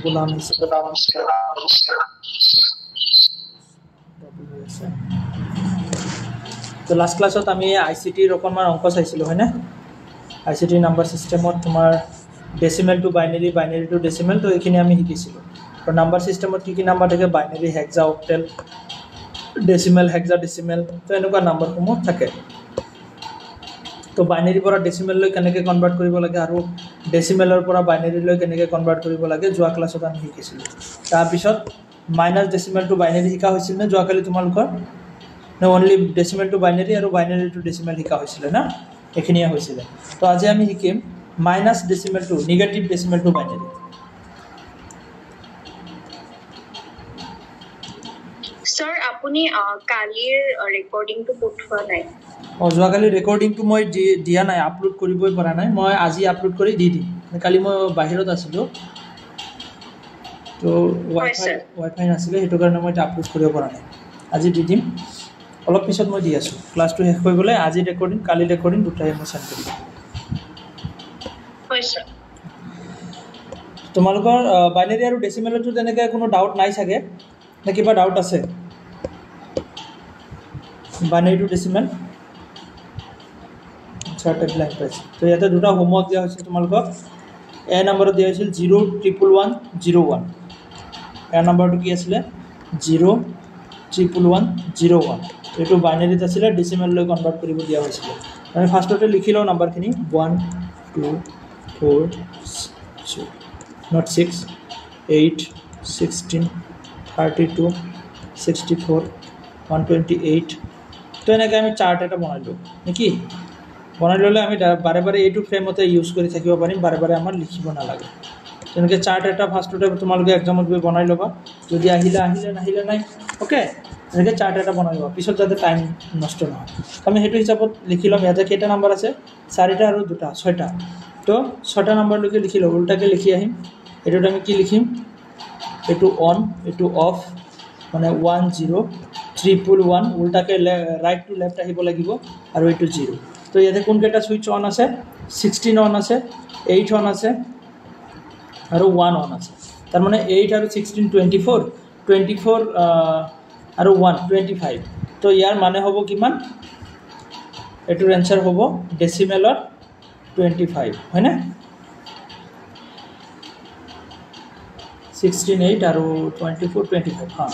গোলাম তো লাস্ট ক্লাছত আমি আইসিটিৰ অকণমান অংক চাইছিলোঁ হয়নে আইসিটি নাম্বাৰ সিস্টেমত তোমাৰ decimal two binary binary two decimal তো এইখিনি আমি শিকিছিলোঁ তো নাম্বাৰ সিস্টেমত কি নাম্বাৰ থাকে বাইনাৰি হেক্সা অক্টেল ডেসিমেল হেক্সা ডেসিমেল তো এনেকুৱা নাম্বাৰসমূহ থাকে তো বাইনাৰিৰ পৰা ডেসিমেললৈ কেনেকৈ কনভাৰ্ট কৰিব লাগে আৰু ডেসিমেলৰ পৰা বাইনাৰিলৈ কেনেকৈ কনভাৰ্ট কৰিব লাগে যোৱা ক্লাছত আমি শিকিছিলোঁ তাৰপিছত মাইনাছ ডেসিমেল টু বাইনাৰি শিকা হৈছিল নে যোৱাকালি তোমালোকৰ নে অনলি ডেসিমেল টু বাইনাৰি আৰু বাইনারি টু ডেসিমেল শিকা হৈছিলে না এইখিনিয়ে হৈছিলে তো আজি আমি শিকিম minus decimal two negative decimal to binary sir আপনি কালিৰ ৰেকৰ্ডিংটো পঠোৱা নাই যোৱাকালি ৰেকৰ্ডিংটো মই দিয়া নাই আপলোড কৰিবই পৰা নাই মই আজি আপলোড কৰি দি দিম কালি মই বাহিৰত আছিলোঁ তো ৱাইফাই নাছিলে সেইটো কাৰণে মই আপলোড কৰিব পৰা নাই আজি দি দিম অলপ পিছত মই দি আছোঁ ক্লাছটো শেষ হৈ গ'লে আজি ৰেকৰ্ডিং কালি ৰেকৰ্ডিং দুটাই মই চেণ্ড কৰিম তোমালোকৰ বাইনাৰি আৰু ডেচিমেলতো তেনেকৈ কোনো ডাউট নাই চাগে নে কিবা ডাউট আছে binary two decimal shirt blank পাইছে তো ইয়াতে দুটা হোমৱৰ্ক দিয়া হৈছিল তোমালোকক এ নম্বৰত দিয়া হৈছিল 01101 এ নম্বৰটো কি আছিলে 01101 এইটো বাইনাৰিত আছিলে ডেচিমেললৈ কনভাৰ্ট কৰিব দিয়া হৈছিলে আমি ফাৰ্ষ্টতে লিখি লওঁ নাম্বাৰখিনি 1 2 4 not 6 8 16 32 64 128 তো এনেকৈ আমি চাৰ্ট এটা বনাই লওঁ নেকি বনাই ল'লে আমি বাৰে বাৰে এইটো ফ্ৰেমতে ইউজ কৰি থাকিব পাৰিম বাৰে বাৰে আমাৰ লিখিব নালাগে তেনেকৈ চাৰ্ট এটা ফাৰ্ষ্টতে তোমালোকে এক্সামত গৈ বনাই ল'বা যদি আহিলে নাহিলে নাই অ'কে এনেকৈ চাৰ্ট এটা বনাই ল'বা পিছত যাতে টাইম নষ্ট নহয় আমি সেইটো হিচাপত লিখি ল'ম ইয়াতে কেইটা নাম্বাৰ আছে 4টা আৰু 2টা 6টা তো 6টা নাম্বাৰলৈকে লিখি লওঁ উল্টাকৈ লিখি আহিম এইটোত আমি কি লিখিম এইটো অন এইটো অফ মানে 10311 উল্টাকৈ ৰাইট টু লেফ্ট আহিব লাগিব আৰু এইটো 0 তো ইয়াতে কোনকেইটা সুইচ অন আছে 16 অন আছে 8 অন আছে আৰু 1 অন আছে তাৰ মানে 8 আৰু 16 24 আৰু 1 25 তো ইয়াৰ মানে হ'ব কিমান এটোৰ এনসাৰ হ'ব ডেসিমেলৰ 25 হয়নে 16 8 আৰু 24 25 হা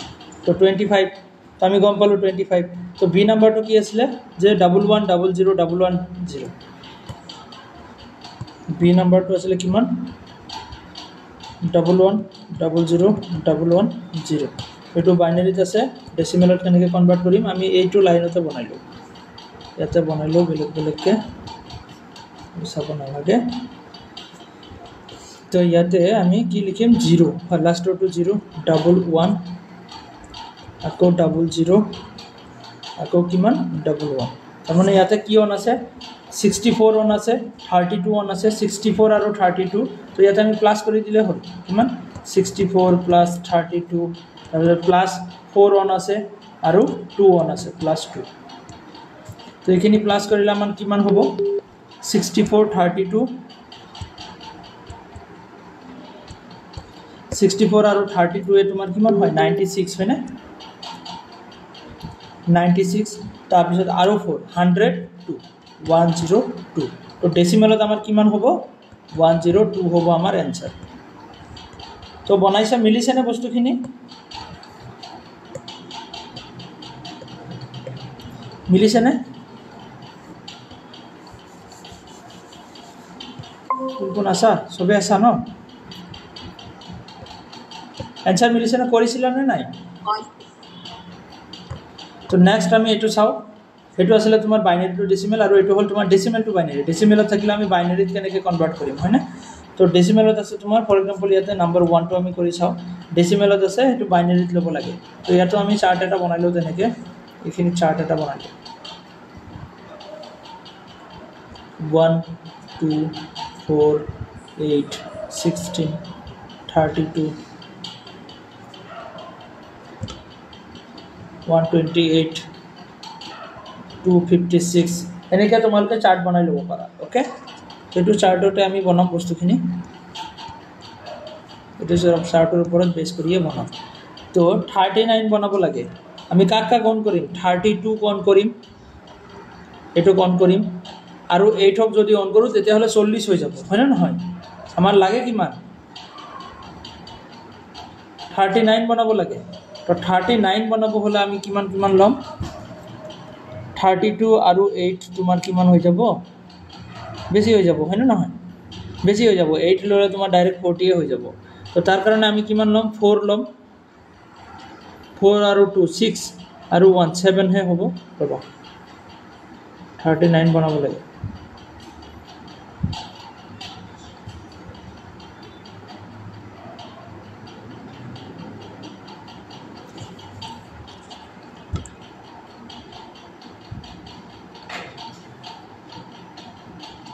তো 25 তো আমি গম পালো 25 তো বি নাম্বাৰটো কি আছিল যে 11001110 বি নাম্বাৰটো আছিল কিমান 11001110 এইটো বাইনাৰিত আছে ডেসিমেলত কেনেকৈ কনভাৰ্ট কৰিম আমি এইটো লাইনতে বনাইলো ইয়াতে বনাইলো বেলেগকৈ চাব নালাগে তো ইয়াতে আমি কি লিখিম 0 লাষ্টৰটো 0 11 আকৌ 00 আকৌ কিমান 11 তাৰমানে ইয়াতে কি অন আছে 64 অন আছে 32 অন আছে 64 আৰু 32 তো ইয়াতে আমি প্লাস কৰি দিলে হ'ল কিমান 64 প্লাস 32 তাৰপিছত প্লাস 4 অন আছে আৰু 2 অন আছে প্লাস 2 তো এইখিনি প্লাস কৰিলে আমাৰ কিমান হ'ব 64 32 64 আৰু 32 এ তোমাৰ কিমান হয় 96 হয়নে 96 তাৰপিছত আৰু 4 102 102 তো ডেসিমেলত আমাৰ কিমান হ'ব 102 হ'ব আমাৰ এনসাৰ তো বনাইছে মিলিছে নে বস্তুখিনি মিলিছে নে কোন আছা সবে আছা ন এনসার মিলিছে না কৰিছিলা নে নাই তো নেক্সট আমি এইটো চাও এইটো আসলে তোমাৰ বাইনাৰি টু ডেসিমেল আৰু এইটো হল তোমাৰ ডেসিমেল টু বাইনাৰি ডেসিমেলত থাকিলে আমি বাইনাৰিত কেনেকৈ কনভাৰ্ট কৰিম হয়নে তো ডেসিমেলত আছে তোমাৰ ফৰ এক্সাম্পল ইয়াতে নাম্বাৰ 1 টো আমি কৰি চাও ডেসিমেলত আছে সেইটো বাইনাৰিত ল'ব লাগে তো ইয়াতো আমি চাৰ্ট এটা বনাই লও তেনেকৈ এইখিনি চাৰ্ট এটা বনাই লও 1 2 4 8 16 32 128 256 এনেকৈ তোমালোকে চাৰ্ট বনাই ল'ব পাৰা ওকে এইটো চাৰ্টতে আমি বনাম বস্তুখিনি এইটো চাৰ্টৰ ওপৰত বেছ কৰিয়ে বনাম তো 39 বনাব লাগে আমি কাক কাক অন কৰিম 32 অন কৰিম এইটো অন কৰিম আৰু 8ক যদি অন কৰোঁ তেতিয়াহ'লে 40 হৈ যাব হয়নে নহয় আমাৰ লাগে কিমান 39 বনাব লাগে তো 39 বনাব হ'লে আমি কিমান কিমান ল'ম 32 আৰু 8 তোমাৰ কিমান হৈ যাব বেছি হৈ যাব হয়নে নহয় বেছি হৈ যাব 8 ল'লে তোমাৰ ডাইৰেক্ট 40 হৈ যাব তো তাৰ কাৰণে আমি কিমান ল'ম 4 ল'ম 4 আৰু 2 6 আৰু 1 7 হে হ'ব ৰ'বা 39 বনাব লাগে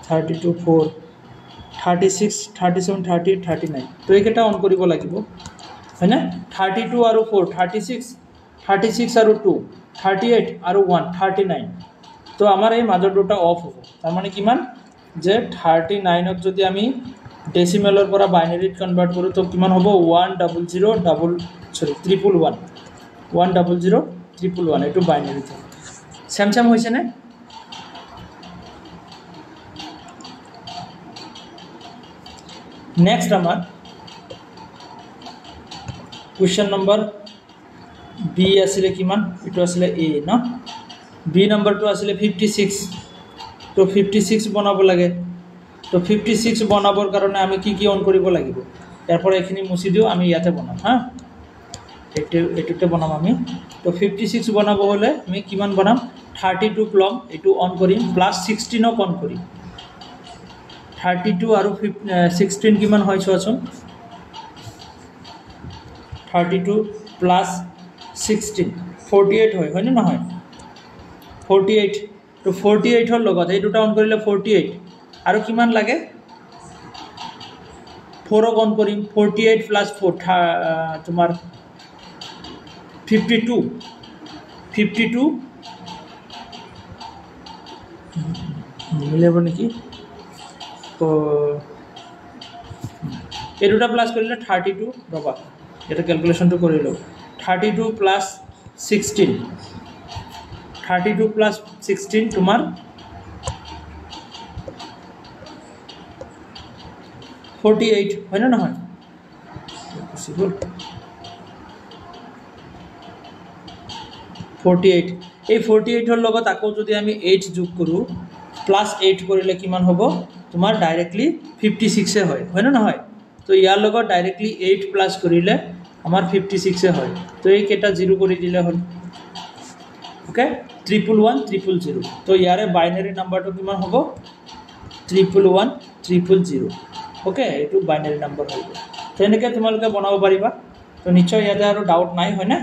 থাৰ্টি টু 4 36 37 30 39 তো এইকেইটা অন কৰিব লাগিব হয়নে 32 আৰু 4 36 আৰু 2 38 আৰু 1 39 তো আমাৰ এই মাজৰ দুটা অফ হ'ব তাৰমানে কিমান যে 39ক যদি আমি ডেচিমেলৰ পৰা বাইনাৰীত কনভাৰ্ট কৰোঁ তো কিমান হ'ব 1001111 এইটো বাইনাৰীত চেম হৈছেনে নেক্সট আমাৰ কুৱেশ্যন নম্বৰ বি আছিলে কিমান এইটো আছিলে এ ন বি নম্বৰটো আছিলে 56 তো 56 বনাব লাগে তো 56 বনাবৰ কাৰণে আমি কি কি অন কৰিব লাগিব ইয়াৰ পৰা এইখিনি মুছি দিওঁ আমি ইয়াতে বনাম হা এইটোতে বনাম আমি তো 56 বনাব হ'লে আমি কিমান বনাম 32 ল'ম এইটো অন কৰিম প্লাছ 16ক অন কৰিম 32 আৰু 16 কিমান হয় চোৱাচোন 32 প্লাছ 16 48 হয়নে নহয় 48 তো 48ৰ লগত এই দুটা অন কৰিলে 48 আৰু কিমান লাগে 4ক অন কৰিম 48 প্লাছ 4 তোমাৰ 52 মিলাব নেকি তো এই দুটা প্লাছ কৰিলে 32 ৰ'বা এটা ক্যালকুলেশনটো কৰি লওঁ 32 প্লাছ 16 32 প্লাছ 16 তোমাৰ 48 হয় না নহয় পসিবল 48 এই 48 ৰ লগত আকৌ যদি আমি 8 যোগ কৰোঁ প্লাস 8 কৰিলে কিমান হ'ব তোমাৰ ডাইৰেক্টলি 56 এ হয় না নহয় তো ইয়াৰ লগত ডাইৰেক্টলি 8 প্লাস কৰিলে আমাৰ 56 এ হয় তো এই কেটা 0 কৰি দিলে হ'ল ওকে 11100 তো ইয়াৰে বাইনাৰি নাম্বাৰটো কিমান হ'ব 11100 ওকে এইটো বাইনাৰি নাম্বাৰ হ'ব তো এনেকৈ তোমালোকে বনাব পাৰিবা তো নিশ্চয় ইয়াতে আৰু ডাউট নাই হয় না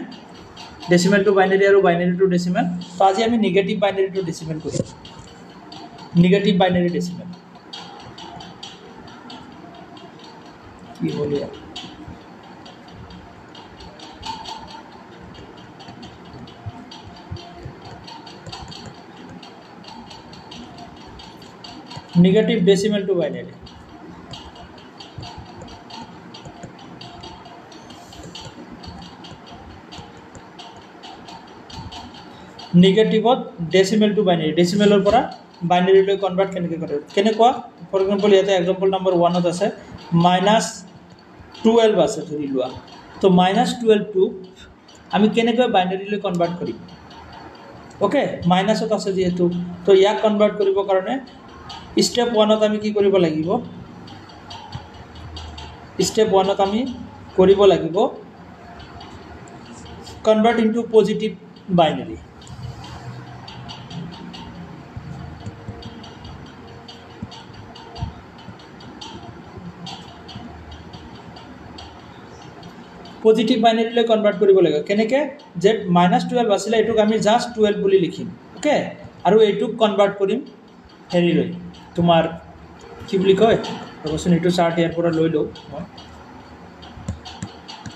ডেসিমেল টু বাইনারি और বাইনারি टू डेसिमल तो आज আমি নেগেটিভ বাইনারি टू डेसिमल করি নেগেটিভ বাইনারি डेसिमल কি বলি নেগেটিভ डेसिमल टू বাইনারি नेगेटिवत डेसिमल टू বাইনারি डेसिमলৰ পৰা বাইনাৰিলৈ কনভাৰ্ট কেনেকৈ কৰে কেনেকুৱা ফৰ এক্সাম্পল ইয়াতে এক্সাম্পল নম্বৰ 1 ত আছে -12 আছে ধৰি লোৱা তো -12 টো আমি কেনেকৈ বাইনাৰিলৈ কনভাৰ্ট কৰিম ওকে মাইনাছত আছে যেহেতু তো ইয়াক কনভাৰ্ট কৰিবৰ কাৰণে স্টেপ 1 ত আমি কি কৰিব লাগিব স্টেপ 1 ত আমি কৰিব লাগিব convert into positive binary positive বাইনাৰিলৈ কনভাৰ্ট কৰিব লাগে কেনেকৈ যে -12 আছিল এটুক আমি জাস্ট 12 বুলি লিখিম ওকে আৰু এইটুক কনভাৰ্ট কৰিম হেৰিলৈ তোমাৰ কি বুলি কয় ৰবচোন এইটো চাৰ্ট ইয়াৰ পৰা লৈ লওঁ মই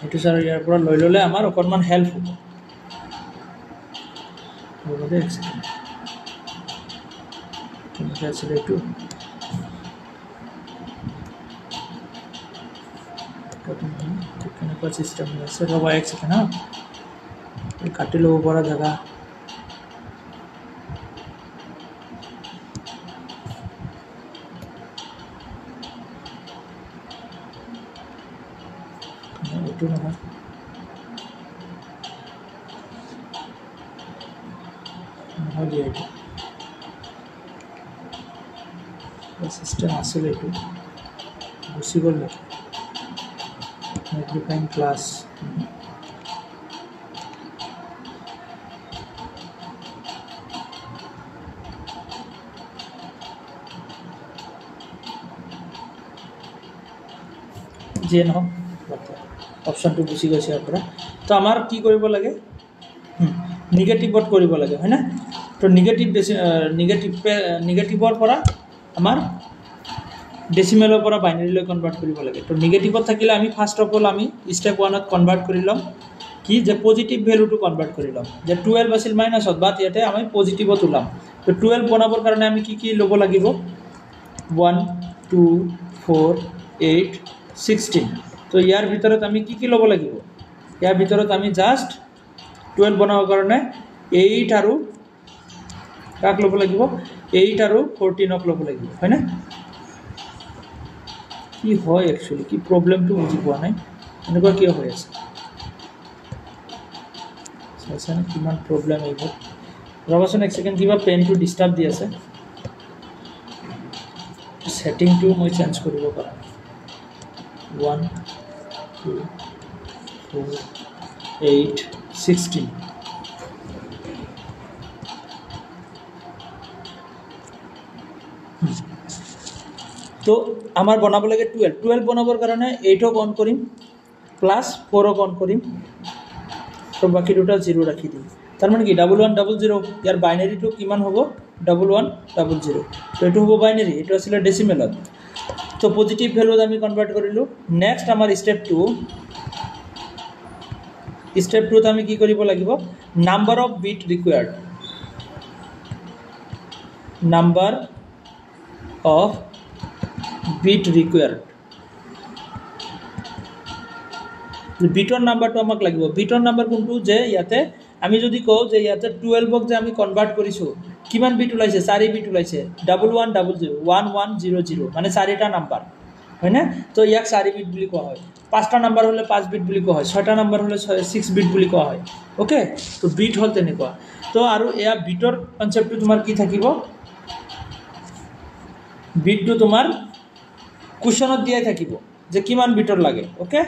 এইটো চাৰ্ট ইয়াৰ পৰা লৈ ল'লে আমাৰ অকণমান হেল্প হ'ব ৰ'ব এক ছেকেণ্ড কেনেকৈ আছিলে এইটো কেনেকুৱা চিষ্টেম হৈ আছে ৰ'বা এক ছেকেণ্ড হা কাটি ল'ব পৰা জেগা এইটো নহয় নহয় দিয়া এইটো চিষ্টেম আছিলে এইটো গুচি গ'ল নেকি Magnifying class. যে নহওক অপশ্যনটো গুচি গৈছে ইয়াৰ পৰা তো আমাৰ কি কৰিব লাগে নিগেটিভত কৰিব লাগে হয় না তো নিগেটিভৰ পৰা আমাৰ ডেচিমেলৰ পৰা বাইনাৰীলৈ কনভাৰ্ট কৰিব লাগে তো নিগেটিভত থাকিলে আমি ফাৰ্ষ্ট অফ অল আমি ষ্টেপ 1ত কনভাৰ্ট কৰি ল'ম কি যে পজিটিভ ভ্যালুটো কনভাৰ্ট কৰি ল'ম যে 12 আছিল মাইনাছত বাট ইয়াতে আমি পজিটিভত ওলাম তো 12 বনাবৰ কাৰণে আমি কি ল'ব লাগিব 1 2 4 8 16 তো ইয়াৰ ভিতৰত আমি কি ল'ব লাগিব ইয়াৰ ভিতৰত আমি জাষ্ট 12 বনাবৰ কাৰণে 8 আৰু কাক ল'ব লাগিব 8 আৰু 14ক ল'ব লাগিব হয় না কি হয় একচুয়ালি কি প্রবলেমটো বুঝি পোৱা নাই এনেকুৱা কিয় হৈ আছে চাইছানে কিমান প্ৰবলেম এইবোৰ ৰবাচোন এক সেকেন্ড কিবা পেনটো ডিস্টাৰ্ব দি আছে সেটিংটো মই চেঞ্জ কৰিব পাৰা 1 2 4 8 16 তো আমাৰ বনাব লাগে 12 বনাবৰ কাৰণে 8ক অন কৰিম প্লাস 4ক অন কৰিম তো বাকি দুটা 0 ৰাখি দিম তাৰ মানে কি 1100 ইয়াৰ বাইনাৰীটো কিমান হ'ব 1100 তো এটো হ'ব বাইনাৰী এটো আছিল ডেসিমেলত তো পজিটিভ ভ্যালুত আমি কনভাৰ্ট কৰিলো নেক্সট আমাৰ স্টেপ 2 ত আমি কি কৰিব লাগিব number of bit required number of bit required বিটৰ নাম্বাৰটো আমাক লাগিব বিটৰ নাম্বাৰ কোনটো যে ইয়াতে আমি যদি কও যে ইয়াতে 12ক যে আমি কনভাৰ্ট কৰিছো কিমান বিট ওলাইছে 4 বিট ওলাইছে 1100 1100 মানে 4টা নাম্বাৰ হয় না তো ইয়াক 4 বিট বুলি কোৱা হয় 5টা নাম্বাৰ হলে 5 বিট বুলি কোৱা হয় 6টা নাম্বাৰ হলে 6 বিট বুলি কোৱা হয় ওকে তো বিট হল তেনেকুৱা তো আৰু এয়া বিটৰ কনসেপ্টটো তোমাৰ কি থাকিব বিটটো তোমাৰ কুশনত দিয়াই থাকিব যে কিমান বিটৰ লাগে ওকে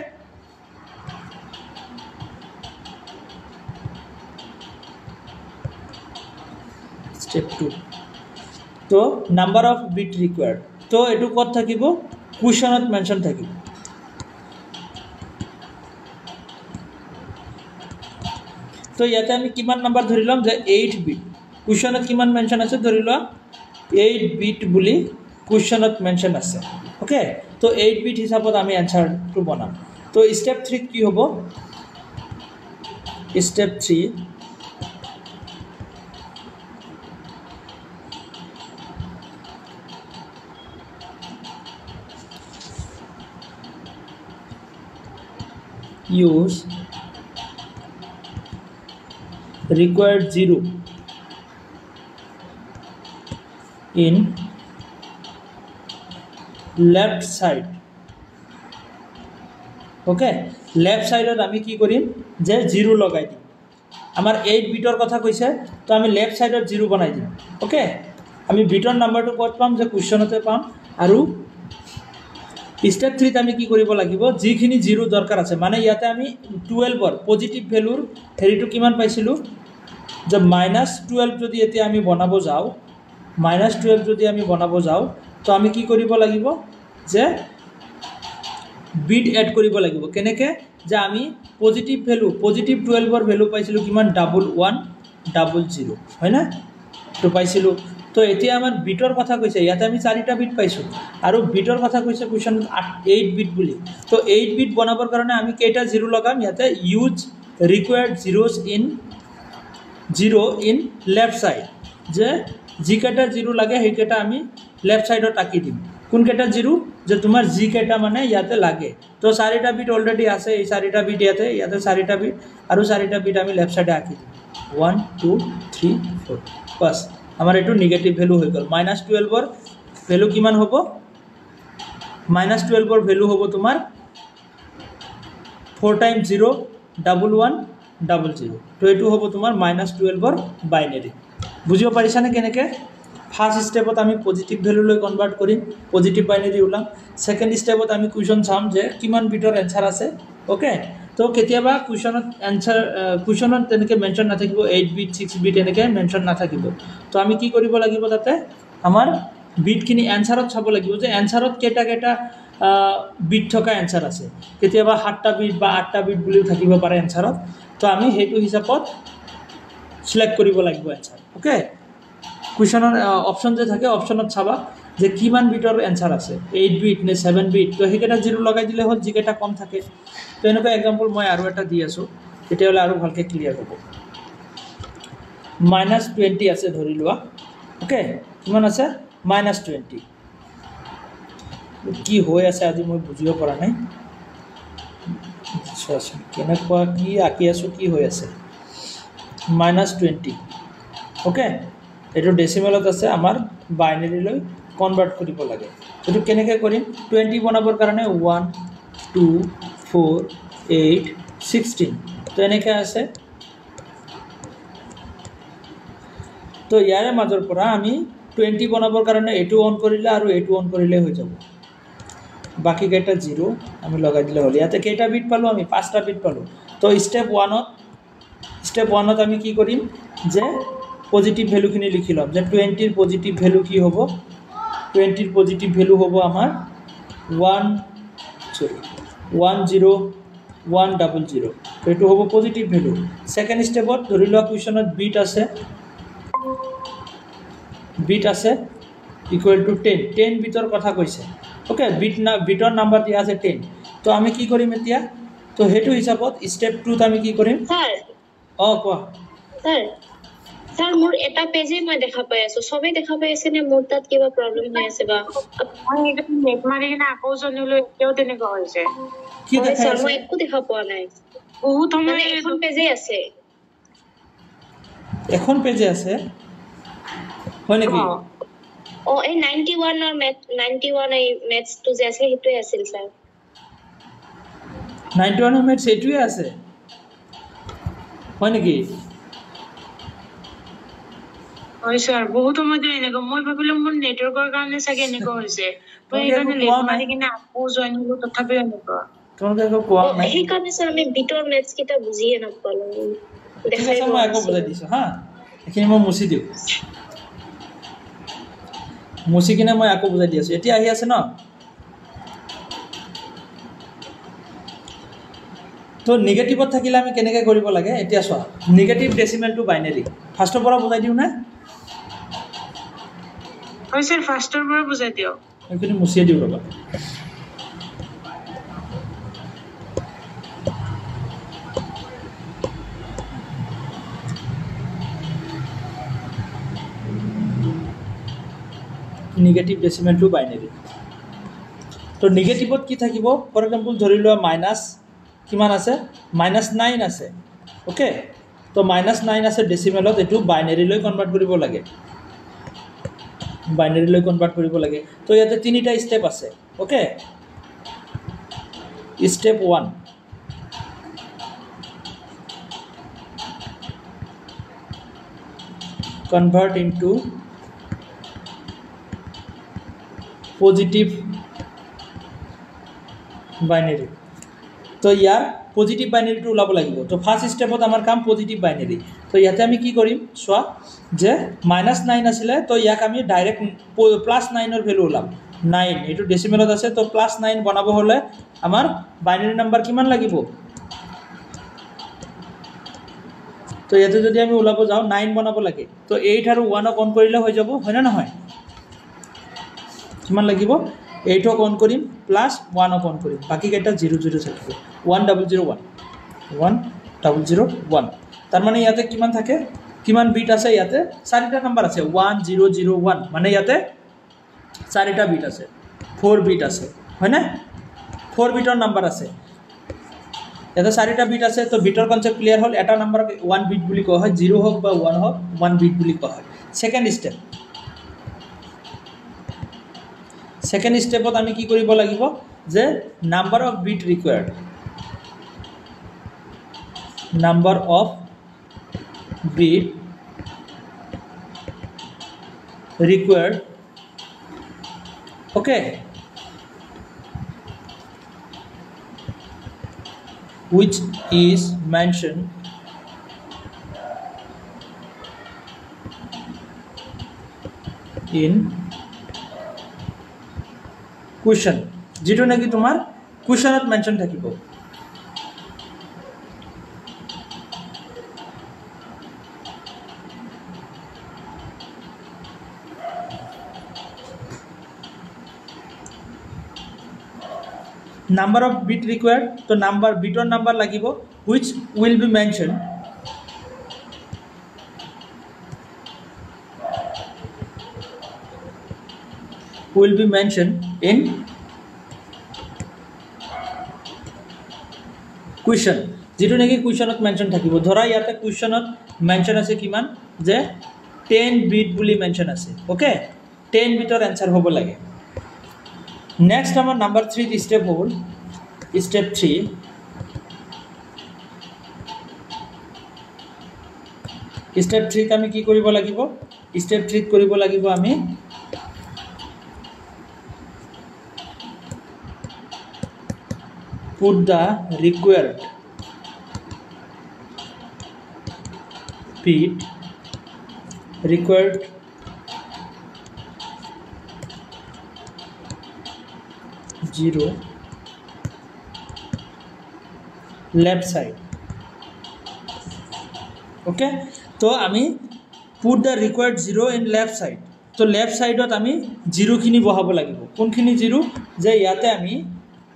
স্টেপ 2 তো নাম্বাৰ অফ বিট ৰিকোয়াৰ্ড তো এটো কত থাকিব কুশনত মেনশন থাকিব তো ইয়াতে আমি কিমান নাম্বাৰ ধৰিলাম যে 8 বিট কুশনত কিমান মেনশন আছে ধৰিলা 8 বিট বুলি কুশনত মেনশন আছে ওকে তো 8 বিট হিসাবত আমি আনসারটো বনাম তো স্টেপ 3 কি হ'ব step 3 use required 0 in left side okay left সাইডত আমি কি কৰিম যে 0 লগাই দিম আমাৰ 8 বিটৰ কথা কৈছে তো আমি লেফট সাইডত 0 বনাই দিম ওকে আমি বিটৰ নাম্বাৰটো কত পাম যে কুৱেশ্যনতে পাম আৰু স্টেপ 3 ত আমি কি কৰিব লাগিব যিখিনি 0 দৰকাৰ আছে মানে ইয়াতে আমি 12 ৰ পজিটিভ ভ্যালুৰ হেৰিটো কিমান পাইছিলো যে -12 যদি এতিয়া আমি বনাব যাও -12 যদি আমি বনাব যাও তো আমি কি কৰিব লাগিব যে বিট এড কৰিব লাগিব কেনেকে যে আমি পজিটিভ 12 ৰ ভ্যালু পাইছিলো কিমান 1100 হয় না তো পাইছিলো তো এতিয়া আমাৰ বিটৰ কথা কৈছে ইয়াতে আমি 4টা বিট পাইছো আৰু বিটৰ কথা কৈছে কোৱেশ্যন 8 বিট বুলি তো 8 বিট বনাবৰ কাৰণে আমি কেইটা 0 লগাম ইয়াতে ইউজ ৰিকোয়াৰ্ড 0 ইন লেফট সাইড যে যিকেইটা 0 লাগে সেইকেইটা আমি লেফট সাইডত আঁকি দিম কোনকেইটা জিৰো যে তোমাৰ যিকেইটা মানে ইয়াতে লাগে তো 4টা বিট অলৰেডি আছে এই 4টা বিট ইয়াতে 4টা বিট আৰু 4টা বিট আমি লেফট সাইডে আঁকি দিম 1 2 3 4 বাস আমাৰ এটো নেগেটিভ ভ্যালু হৈ গল -12 ৰ ভ্যালু কিমান হ'ব -12 ৰ ভ্যালু হ'ব তোমাৰ 4 times 0 11 00 তো এটো হ'ব তোমাৰ -12 ৰ বাইনাৰি বুজিব পাৰিছানে কেনেকে ফাৰ্স্ট স্টেপত আমি পজিটিভ ভ্যালু লৈ কনভাৰ্ট কৰিম পজিটিভ বাইনাৰি উলাম সেকেন্ড স্টেপত আমি কুৱেশ্যন চাম যে কিমান বিটৰ এনসাৰ আছে ওকে তো কেতিয়াবা কুৱেশ্যনত এনসাৰ কুৱেশ্যনত তেনেকে মেনশন নাথাকিব 8 বিট 6 বিট এনেকে মেনশন নাথাকিব তো আমি কি কৰিব লাগিব তাতে আমাৰ বিটখিনি এনসারত চাব লাগিব যে এনসারত কেটা কেটা বিট থকা এনসার আছে কেতিয়াবা 7টা বিট বা 8টা বিট বুলিও থাকিব পাৰে এনসাৰত তো আমি হেতু হিচাপত সিলেক্ট কৰিব লাগিব এনসাৰ ওকে কুৱেশ্যনৰ অপশন যে থাকে অপশনত চাবা যে কিমান বিটৰ এনসাৰ আছে 8 বিট নে 7 বিট তো হেকেটা জিৰো লগাই দিলে হল যিকেটা কম থাকে তো এনেকুৱা एग्जांपल মই আৰু এটা দি আছো তেতিয়ালে আৰু ভালকে ক্লিয়াৰ হ'ব -20 আছে ধৰি লোৱা ওকে কিমান আছে -20 কি হৈ আছে আজি মই বুজিব পৰা নাই চোৱাচোন কেনেকুৱা কি আঁকি আছো কি হৈ আছে -20 ওকে এটো ডেসিমেলত আছে আমাৰ বাইনাৰি লৈ কনভাৰ্ট কৰিব লাগে এটো কেনেকৈ কৰিম 20 বনাবৰ কাৰণে 1 2 4 8 16 তো এনেকৈ আছে তো ইয়াৰে মাজৰ পৰা আমি 20 বনাবৰ কাৰণে এটো অন কৰিলে আৰু এটো অন কৰিলে হৈ যাব বাকি কেইটা 0 আমি লগাই দিলে হ'ল ইয়াতে কেইটা বিট পালো আমি 5টা বিট পালো তো স্টেপ 1ত আমি কি কৰিম যে পজিটিভ ভ্যালু খিনি লিখি লম যে 20 এর পজিটিভ ভ্যালু কি হবে 20 এর পজিটিভ ভ্যালু হবে আমার 10100 তো এটো হবে পজিটিভ ভ্যালু সেকেন্ড স্টেপত ধৰি লোৱা কুৱেশ্যনত বিট আছে ইকুয়াল টু 10 বিটৰ কথা কৈছে ওকে বিটৰ নাম্বাৰ দিয়া আছে 10 তো আমি কি কৰিম এতিয়া তো হেতু হিচাপত স্টেপ 2 ত আমি কি কৰিম স্যাৰ কোৱা স্যার মোর এটা পেজে মই দেখা পাই আছো সবে দেখা পাই আছে নে মোর তাত কিবা প্রবলেম হৈ আছে বা মই এটা নেট মাৰি কিনে আকৌ জনিলো এতিয়াও তেনেকুৱা হৈছে কি দেখা স্যাৰ আছে মই একো দেখা পোৱা নাই বহুত মানে সময় এখন পেজে আছে এখন পেজে আছে হয় নেকি ও এই 91 और 91 এই ম্যাথস টু যে আছে হেতুই আছিল স্যার 91 মেথ সেটুই আছে হয় নেকি হয় স্যার বহুত সময় ধৰি এনেকুৱা মই ভাবিলো মোৰ নেটৱৰ্কৰ কাৰণে চাগে এনেকুৱা হৈছে মই এইকাৰণে নেট মাৰি কিনে আকৌ জইনিলো তথাপিও এনেকুৱা তোমালোকে একো কোৱা নাই এই কাৰণে স্যাৰ আমি বিটৰ ম্যাথস কিটা বুজিয়ে নাপালো ঠিক আছে মই আকৌ বুজাই দিছো হা এখিনি মই মুছি দিও মুছি কিনে মই আকৌ বুজাই দি আছো এতিয়া আহি আছে ন তো নেগেটিভত থাকিলে আমি কেনেকৈ কৰিব লাগে এতিয়া চোৱা নেগেটিভ ডেসিমেল টু বাইনাৰি ফাৰ্স্টৰ পৰা বুজাই দিও না হয় স্যাৰ ফাৰ্স্টৰ পৰা বুজাই দিও এখিনি মুছিয়ে দিও ৰবা নেগেটিভ ডেসিমেল টু বাইনাৰি তো নেগেটিভত কি থাকিব ফৰ এক্সাম্পল ধৰি লোৱা মাইনাস কিমান আছে -9 আছে ওকে তো -9 আছে ডেসিমেলত এটো বাইনারি লৈ কনভার্ট কৰিব লাগে তো ইয়াতে তিনিটা স্টেপ আছে okay step 1 convert into positive binary তো ইয়াৰ পজিটিভ বাইনাৰিটো ওলাব লাগিব তো ফাৰ্স্ট স্টেপত আমাৰ কাম পজিটিভ বাইনাৰি তো ইয়াতে আমি কি কৰিম চোৱা যে -9 আছিল তো ইয়াক আমি ডাইৰেক্ট +9 ৰ ভ্যালু ওলাম 9 এটো ডেসিমেলত আছে তো +9 বনাব হলে আমাৰ বাইনারি নাম্বার কিমান লাগিব তো ইয়াতে যদি আমি ওলাব যাও 9 বনাব লাগে তো 8 আৰু 1 অন কৰিলে হৈ যাব হয় না নহয় কিমান লাগিব 8 অন কৰিম +1 অন কৰিম বাকি কেইটা 00 থাকিব 1001 1001 তাৰ মানে ইয়াতে কিমান থাকে কিমান বিট আছে ইয়াতে 4টা নাম্বার আছে 1001 মানে ইয়াতে 4টা বিট আছে 4 বিট আছে হয়নে 4 বিটৰ নাম্বাৰ আছে এটা 4টা বিট আছে তো বিটৰ কনসেপ্ট ক্লিয়াৰ হল এটা নাম্বাৰক 1 বিট বুলি কোৱা হয় 0 হোক বা 1 হোক 1 বিট বুলি কোৱা হয় সেকেন্ড স্টেপত আমি কি কৰিব লাগিব যে number of bit required number of bit required okay which is mentioned in question যেটো নাকি তোমার কোয়েশ্চনত মেনশন থাকিব number of bit required to number bit or number lagibo which will be mentioned in question যেটো নাকি কোয়েশ্চনত mention থাকিব ধৰা ইয়াতে কোয়েশ্চনত মেনশন আছে কিমান যে 10 বিট বুলি মেনশন আছে ওকে 10 বিটৰ आंसर হ'ব লাগে নেক্সট আমাৰ নাম্বাৰ 3 স্টেপ হ'ল স্টেপ 3 স্টেপ 3 আমি কি কৰিব লাগিব স্টেপ 3 কৰিব লাগিব আমি put the required bit required zero left side okay तो आमी put the required zero in left side तो left side ot आमी zero खिनि बहाबो लागिबो कोन खिनि zero जे याते आमी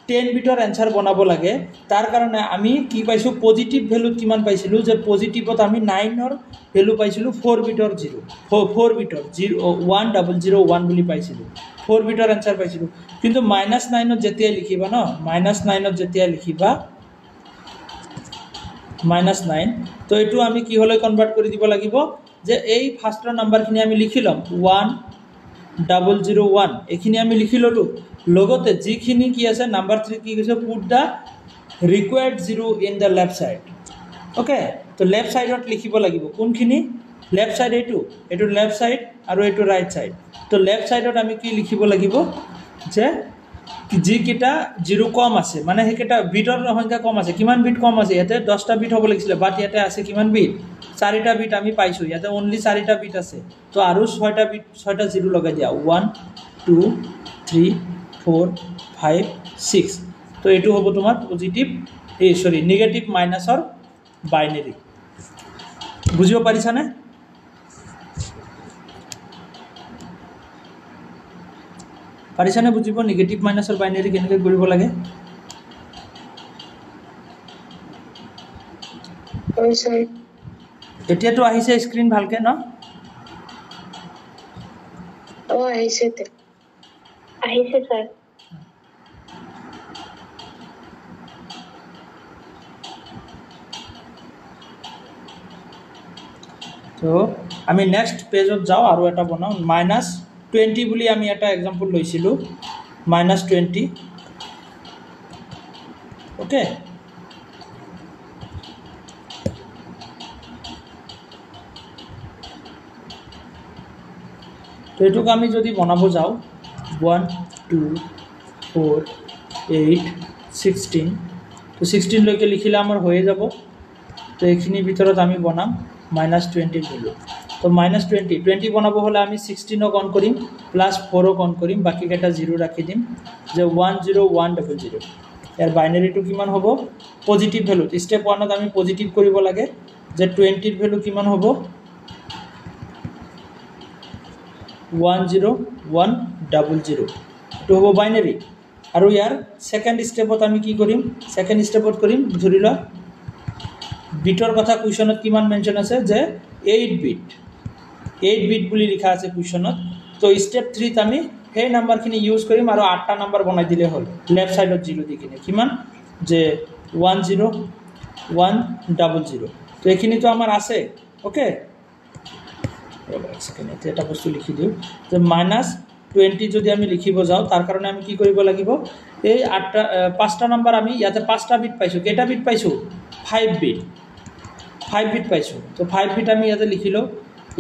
10 बिटर आंसर बनाबो लागे तार कारणे आमी की पाइसु पॉजिटिव वैल्यू किमान पाइसिलु जे पॉजिटिवत आमी 9 और वैल्यू पाइसिलु 4 बिटर 0 4 बिटर 01001 বুলি পাইছিলু 4 बिटर आंसर पाइसिलु किंतु -9 जेतिया लिखिबा न -9 जेतिया लिखिबा -9 तो एटु आमी की हले कन्वर्ट करि दिबो लागिबो जे एई फार्स्टर नंबर खिनि आमी लिखिलम 1001 एखिनि आमी लिखि ललु লগতে যিখিনি কি আছে নাম্বার 3 কি কৈছে put the required zero in the left side okay তো লেফট সাইডত লিখিব লাগিব কোনখিনি লেফট সাইড এটু লেফট সাইড আৰু এটু রাইট সাইড তো লেফট সাইডত আমি কি লিখিব লাগিব যে যি কিটা জিরো কম আছে মানে হেকেটা বিটৰ সংখ্যা কম আছে কিমান বিট কম আছে ইয়াতে 10টা বিট হ'ব লাগিছিল বাট ইয়াতে আছে কিমান বিট 4টা বিট আমি পাইছো ইয়াতে অনলি 4টা বিট আছে তো আৰু 6টা বিট 6টা জিরো লগাই দিয়া 1 2 3 4 5 6 तो एटू होबो तुम्हार पॉजिटिव सॉरी नेगेटिव माइनस और बाइनरी बुझियो पारिसा ने बुझिबो नेगेटिव माइनस और बाइनरी केनेके करिबो लागे ओय सर एटिया तो आहिसे स्क्रीन ভালকে न ओ आहिसे सर तो आमी नेक्स्ट पेजत जाओ और एटा बनाओ -20 বুলি আমি এটা एग्जांपल লইছিলো -20 ओके तो एटुक आमी যদি বনাবো যাও 1 2 4 8 16 तो 16 লকে লিখিলে আমার হয়ে যাব তো এখিনি ভিতৰত আমি বনাম -20 ভ্যালু तो -20 बनाबो হলে আমি 16 অন করিম +4 অন করিম বাকি কেটা 0 রাখি দিম যে 10100 এর বাইনারি টু কিমান হবো পজিটিভ ভ্যালু স্টেপ 1 ত আমি পজিটিভ করিব লাগে যে 20 এর ভ্যালু কিমান হবো 10100 तो হবো বাইনারি আর ইয়ার সেকেন্ড স্টেপত আমি কি করিম সেকেন্ড স্টেপত করিম ধরিলা বিটৰ কথা কোৱেশ্চনত কিমান মেনশন আছে যে 8 বিট বুলি লিখা আছে কোৱেশ্চনত তো স্টেপ 3 ত আমি সেই নাম্বাৰখিনি ইউজ কৰিম আৰু 8টা নাম্বাৰ বনাই দিলে হ'ল লেফট সাইডত 0 দি কিনে কিমান যে 10100 তো এইখিনিতো আমাৰ আছে ওকে এটা বস্তু লিখি দিওঁ যে -20 যদি আমি লিখিব যাওঁ তাৰ কাৰণে আমি কি কৰিব লাগিব এই 5টা নাম্বাৰ আমি ইয়াতে 5টা বিট পাইছো কেইটা বিট পাইছো 5 বিট পাইছো তো 5 বিট আমি ইয়াতে লিখিলো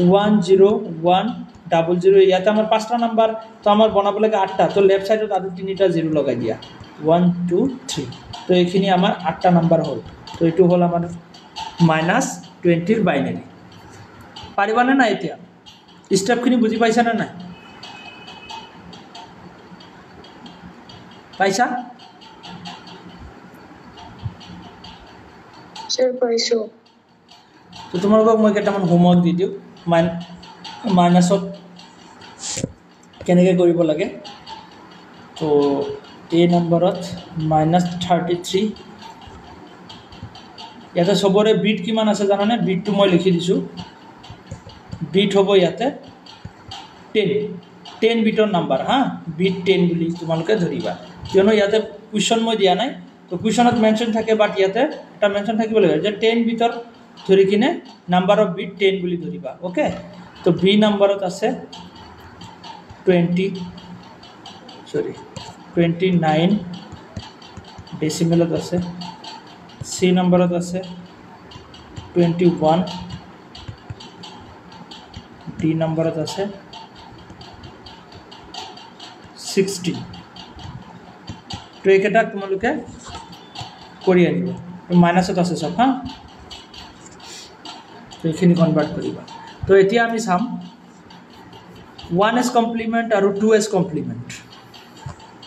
10100 ইয়াতে আমাৰ 5টা নাম্বাৰ তো আমাৰ বনাব লাগে 8টা তো লেফট সাইডত আৰু 3টা 0 লগাই দিয়া 1 2 3 তো এইখিনি আমাৰ 8টা নাম্বাৰ হ'ল তো এইটো হ'ল আমাৰ -20 ৰ বাইনাৰি পাৰিবানে না এতিয়া স্টেপখিনি বুজি পাইছা না নাই পাইছা স্যাৰ পাইছো তো তোমালোকক মই কেইটামান হোমৱৰ্ক দি দিওঁ মাইনাছত কেনেকৈ কৰিব লাগে তো এই নম্বৰত -33 ইয়াতে সবৰে বিট কিমান আছে জানানে বিটটো মই লিখি দিছোঁ বিট হ'ব ইয়াতে 10 বিটৰ নাম্বাৰ হা বিট 10 বুলি তোমালোকে ধৰিবা কিয়নো ইয়াতে কুৱেশ্যন মই দিয়া নাই তো কুৱেশ্যনত মেনশ্যন থাকে বাট ইয়াতে এটা মেনশ্যন থাকিব লাগে যে 10 বিটৰ ধৰি কিনে নাম্বাৰ অফ বিট 10 বুলি ধৰিবা ওকে তো বি নম্বৰত আছে 29 ডেচিমেলত আছে সি নম্বৰত আছে 21 ডি নম্বৰত আছে 16 তো এইকেইটা তোমালোকে কৰি আনিব মাইনাছত আছে সব হা তো এইখিনি কনভাৰ্ট কৰিবা তো এতিয়া আমি চাম 1s কমপ্লিমেণ্ট আৰু 2s কমপ্লিমেণ্ট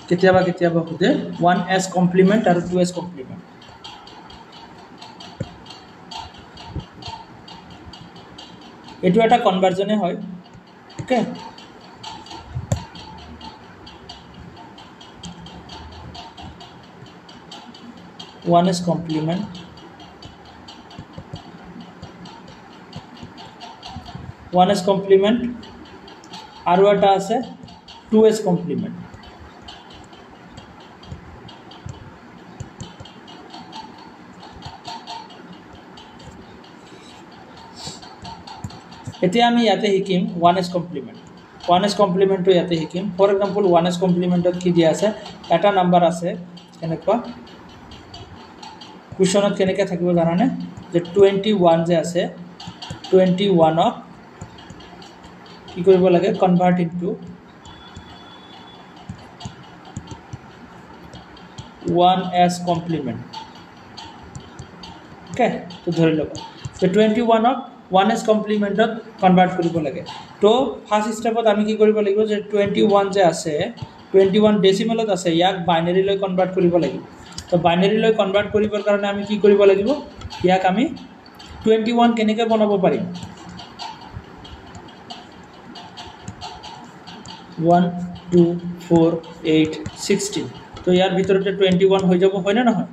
কেতিয়াবা কেতিয়াবা সোধে 1s কমপ্লিমেণ্ট আৰু 2s কমপ্লিমেণ্ট এইটো এটা কনভাৰ্জনে হয় ওকে one is complement আৰু এটা আছে 2s complement এতিয়া আমি ইয়াতে শিকিম 1s complement 1s complement তো ইয়াতে শিকিম ফৰ এক্সাম্পল 1s complementত কি দিয়া আছে এটা নাম্বাৰ আছে এনেকুৱা কুৱেশ্যনত কেনেকৈ থাকিব জানানে যে 21 যে আছে 21ক কি কৰিব লাগে convert into 1s complement okay তো ধৰি ল'ব তো 21ক 1s কমপ্লিমেণ্টত কনভাৰ্ট কৰিব লাগে তো ফাৰ্ষ্ট ষ্টেপত আমি কি কৰিব লাগিব যে 21 যে আছে 21 ডেচিমেলত আছে ইয়াক বাইনাৰীলৈ কনভাৰ্ট কৰিব লাগিব তো বাইনাৰীলৈ কনভাৰ্ট কৰিবৰ কাৰণে আমি কি কৰিব লাগিব ইয়াক আমি 21 কেনেকৈ বনাব পাৰিম 1 2 4 8 16 তো ইয়াৰ ভিতৰতে 21 হৈ যাব হয়নে নহয়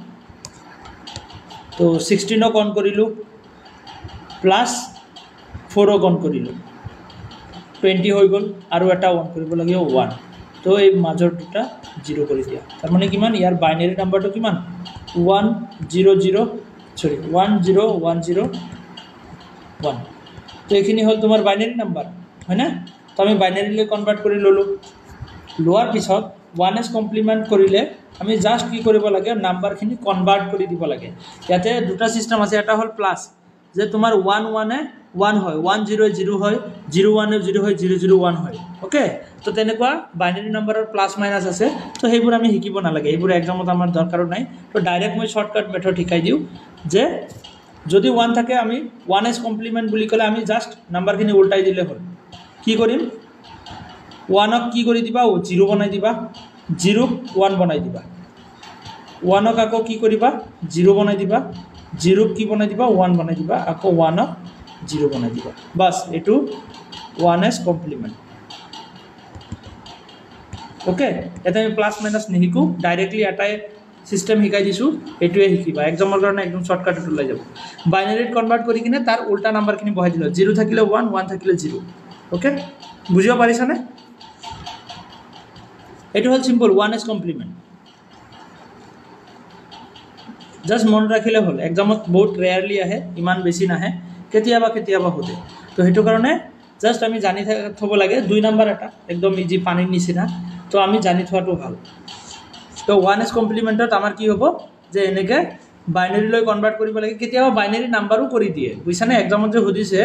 তো 16ক অন কৰিলোঁ প্লাছ 4ক অন কৰিলোঁ 20 হৈ গ'ল আৰু এটা অন কৰিব লাগিব 1 তো এই মাজৰ দুটা 0 কৰি দিয়া তাৰমানে কিমান ইয়াৰ বাইনাৰী নাম্বাৰটো কিমান 1010101 তো এইখিনি হ'ল তোমাৰ বাইনাৰী নাম্বাৰ হয়নে তো আমি বাইনাৰীলৈ কনভাৰ্ট কৰি ল'লোঁ লোৱাৰ পিছত 1s কমপ্লিমেণ্ট কৰিলে আমি জাষ্ট কি কৰিব লাগে নাম্বাৰখিনি কনভাৰ্ট কৰি দিব লাগে ইয়াতে দুটা ছিষ্টেম আছে এটা হ'ল প্লাছ যে তোমাৰ 1 হয় 10 0 হয় 01 0 হয় 001 হয় ওকে তো তেনেকুৱা বাইনাৰী নাম্বাৰৰ প্লাছ মাইনাছ আছে তো সেইবোৰ আমি শিকিব নালাগে এইবোৰ এক্সামত আমাৰ দৰকাৰো নাই তো ডাইৰেক্ট মই শ্বৰ্টকাট মেথড শিকাই দিওঁ যে যদি 1 থাকে আমি 1s কমপ্লিমেণ্ট বুলি ক'লে আমি জাষ্ট নাম্বাৰখিনি উল্টাই দিলে হ'ল কি কৰিম 1ক কি কৰি দিবা 0 বনাই দিবা 0ক 1 বনাই দিবা 1ক আকৌ কি কৰিবা 0 বনাই দিবা 0ক কি বনাই দিবা 1 বনাই দিবা আকৌ 1ক 0 বনাই দিবা বাস এইটো 1s কমপ্লিমেণ্ট ওকে এটা আমি প্লাছ মাইনাছ নিশিকো ডাইৰেক্টলি এটাই সিস্টেম শিকাই দিছোঁ এইটোৱে শিকিবা এক্সামৰ কাৰণে একদম শ্বৰ্টকাটত ওলাই যাব বাইনাৰীত কনভাৰ্ট কৰি কিনে তাৰ উল্টা নাম্বাৰখিনি বহাই দিলোঁ 0 থাকিলে 1 1 থাকিলে 0 ওকে বুজিব পাৰিছানে এইটো হ'ল সিম্পল 1s কমপ্লিমেণ্ট জাস্ট মন ৰাখিলে হ'ল এক্সামত বহুত ৰেয়াৰলি আহে ইমান বেছি নাহে কেতিয়াবা কেতিয়াবা সোধে তো সেইটো কাৰণে জাস্ট আমি জানি থ'ব লাগে 2 নম্বৰ এটা একদম ইজি পানীৰ নিচিনা তো আমি জানি থোৱাটো ভাল তো 1s কমপ্লিমেণ্টত আমাৰ কি হ'ব যে এনেকৈ বাইনাৰীলৈ কনভাৰ্ট কৰিব লাগে কেতিয়াবা বাইনাৰী নাম্বাৰো কৰি দিয়ে বুজিছানে এক্সামত যে সুধিছে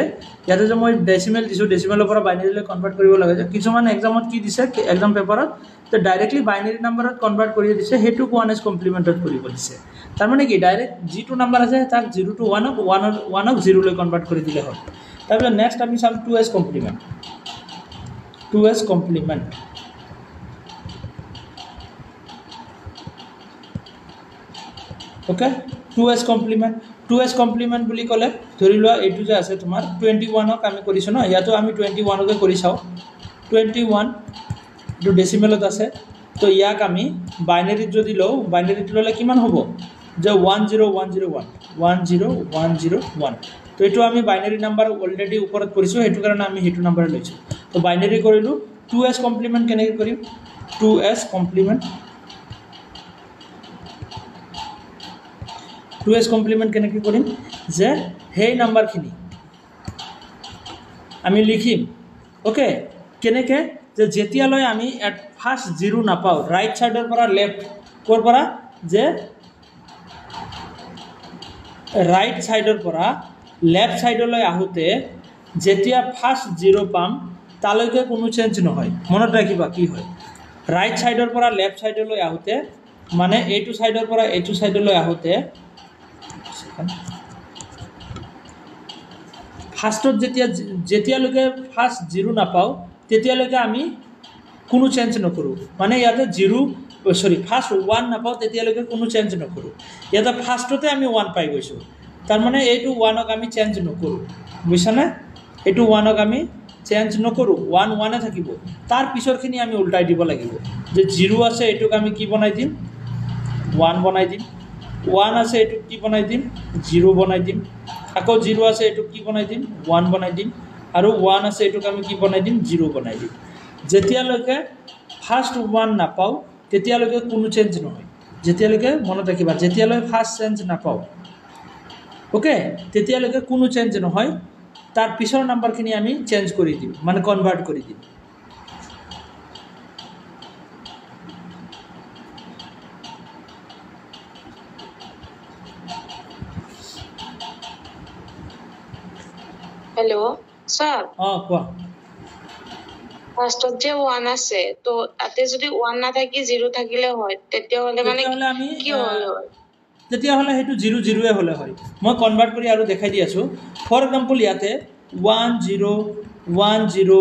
ইয়াতে যে মই ডেচিমেল দিছোঁ ডেচিমেলৰ পৰা বাইনাৰীলৈ কনভাৰ্ট কৰিব লাগে যে কিছুমান এক্সামত কি দিছে এক্সাম পেপাৰত তো ডাইৰেক্টলি বাইনাৰী নাম্বাৰত কনভাৰ্ট কৰি দিছে সেইটোক 1s কমপ্লিমেণ্টত কৰিব দিছে তাৰমানে কি ডাইৰেক্ট যিটো নাম্বাৰ আছে তাক 0 to 1ক 0লৈ কনভাৰ্ট কৰি দিলে হ'ল তাৰপিছত নেক্সট আমি চাম 2s complement 2s complement okay 2s complement বুলি ক'লে ধৰি লোৱা এইটো যে আছে তোমাৰ 21ক আমি কৰিছোঁ ন ইয়াতো আমি 21কে কৰি চাওঁ 21 এইটো ডেচিমেলত আছে তো ইয়াক আমি বাইনাৰীত যদি লওঁ বাইনাৰীত ল'লে কিমান হ'ব যে 10101 তো এইটো আমি বাইনাৰী নাম্বাৰ অলৰেডি ওপৰত কৰিছোঁ সেইটো কাৰণে আমি সেইটো নাম্বাৰ লৈছোঁ তো বাইনাৰী কৰিলোঁ 2s কমপ্লিমেণ্ট কেনেকৈ কৰিম 2s কমপ্লিমেণ্ট 2s কমপ্লিমেণ্ট কেনেকৈ কৰিম যে সেই নাম্বাৰখিনি আমি লিখিম ওকে কেনেকৈ যে যেতিয়ালৈ আমি এট ফাৰ্ষ্ট 0 নাপাওঁ ৰাইট ছাইডৰ পৰা লেফ্ট ক'ৰ পৰা যে ৰাইট ছাইডৰ পৰা লেফ্ট ছাইডলৈ আহোঁতে যেতিয়া ফাৰ্ষ্ট 0 পাম তালৈকে কোনো চেঞ্জ নহয় মনত ৰাখিবা কি হয় ৰাইট ছাইডৰ পৰা লেফ্ট ছাইডলৈ আহোঁতে মানে এইটো ছাইডৰ পৰা এইটো ছাইডলৈ আহোঁতে ফাৰ্ষ্টত যেতিয়ালৈকে ফাৰ্ষ্ট 0 নাপাওঁ তেতিয়ালৈকে আমি কোনো চেঞ্জ নকৰোঁ মানে ইয়াতে ফাৰ্ষ্ট 1 নাপাওঁ তেতিয়ালৈকে কোনো চেঞ্জ নকৰোঁ ইয়াতে ফাৰ্ষ্টতে আমি 1 পাই গৈছোঁ তাৰমানে এইটো 1ক আমি চেঞ্জ নকৰোঁ বুজিছানে এইটো 1ক আমি চেঞ্জ নকৰোঁ 1 থাকিব তাৰ পিছৰখিনি আমি উল্টাই দিব লাগিব যে 0 আছে এইটোক আমি কি বনাই দিম 1 বনাই দিম 1 আছে এইটোক কি বনাই দিম 0 বনাই দিম আকৌ 0 আছে এইটোক কি বনাই দিম 1 বনাই দিম আৰু 1 আছে এইটোক আমি কি বনাই দিম 0 বনাই দিম যেতিয়ালৈকে ফাৰ্ষ্ট 1 নাপাওঁ তেতিয়ালৈকে কোনো চেঞ্জ নহয় যেতিয়ালৈকে মনত ৰাখিবা যেতিয়ালৈ ফাৰ্ষ্ট চেঞ্জ নাপাওঁ ওকে তেতিয়ালৈকে কোনো চেঞ্জ নহয় তাৰ পিছৰ নাম্বাৰখিনি আমি চেঞ্জ কৰি দিম মানে কনভাৰ্ট কৰি দিম हेलो सर কোৱা ফার্স্টত যে 1 আছে তো তাতে যদি 1 না থাকি 0 থাকিলে হয় তেতিয়াহলে মানে আমি কি হলো তেতিয়াহলে হেতু 0 0 এ হলে হয় মই কনভার্ট কৰি আৰু দেখাই দি আছো ফৰ এক্সাম্পল ইয়াতে 1 0 1 0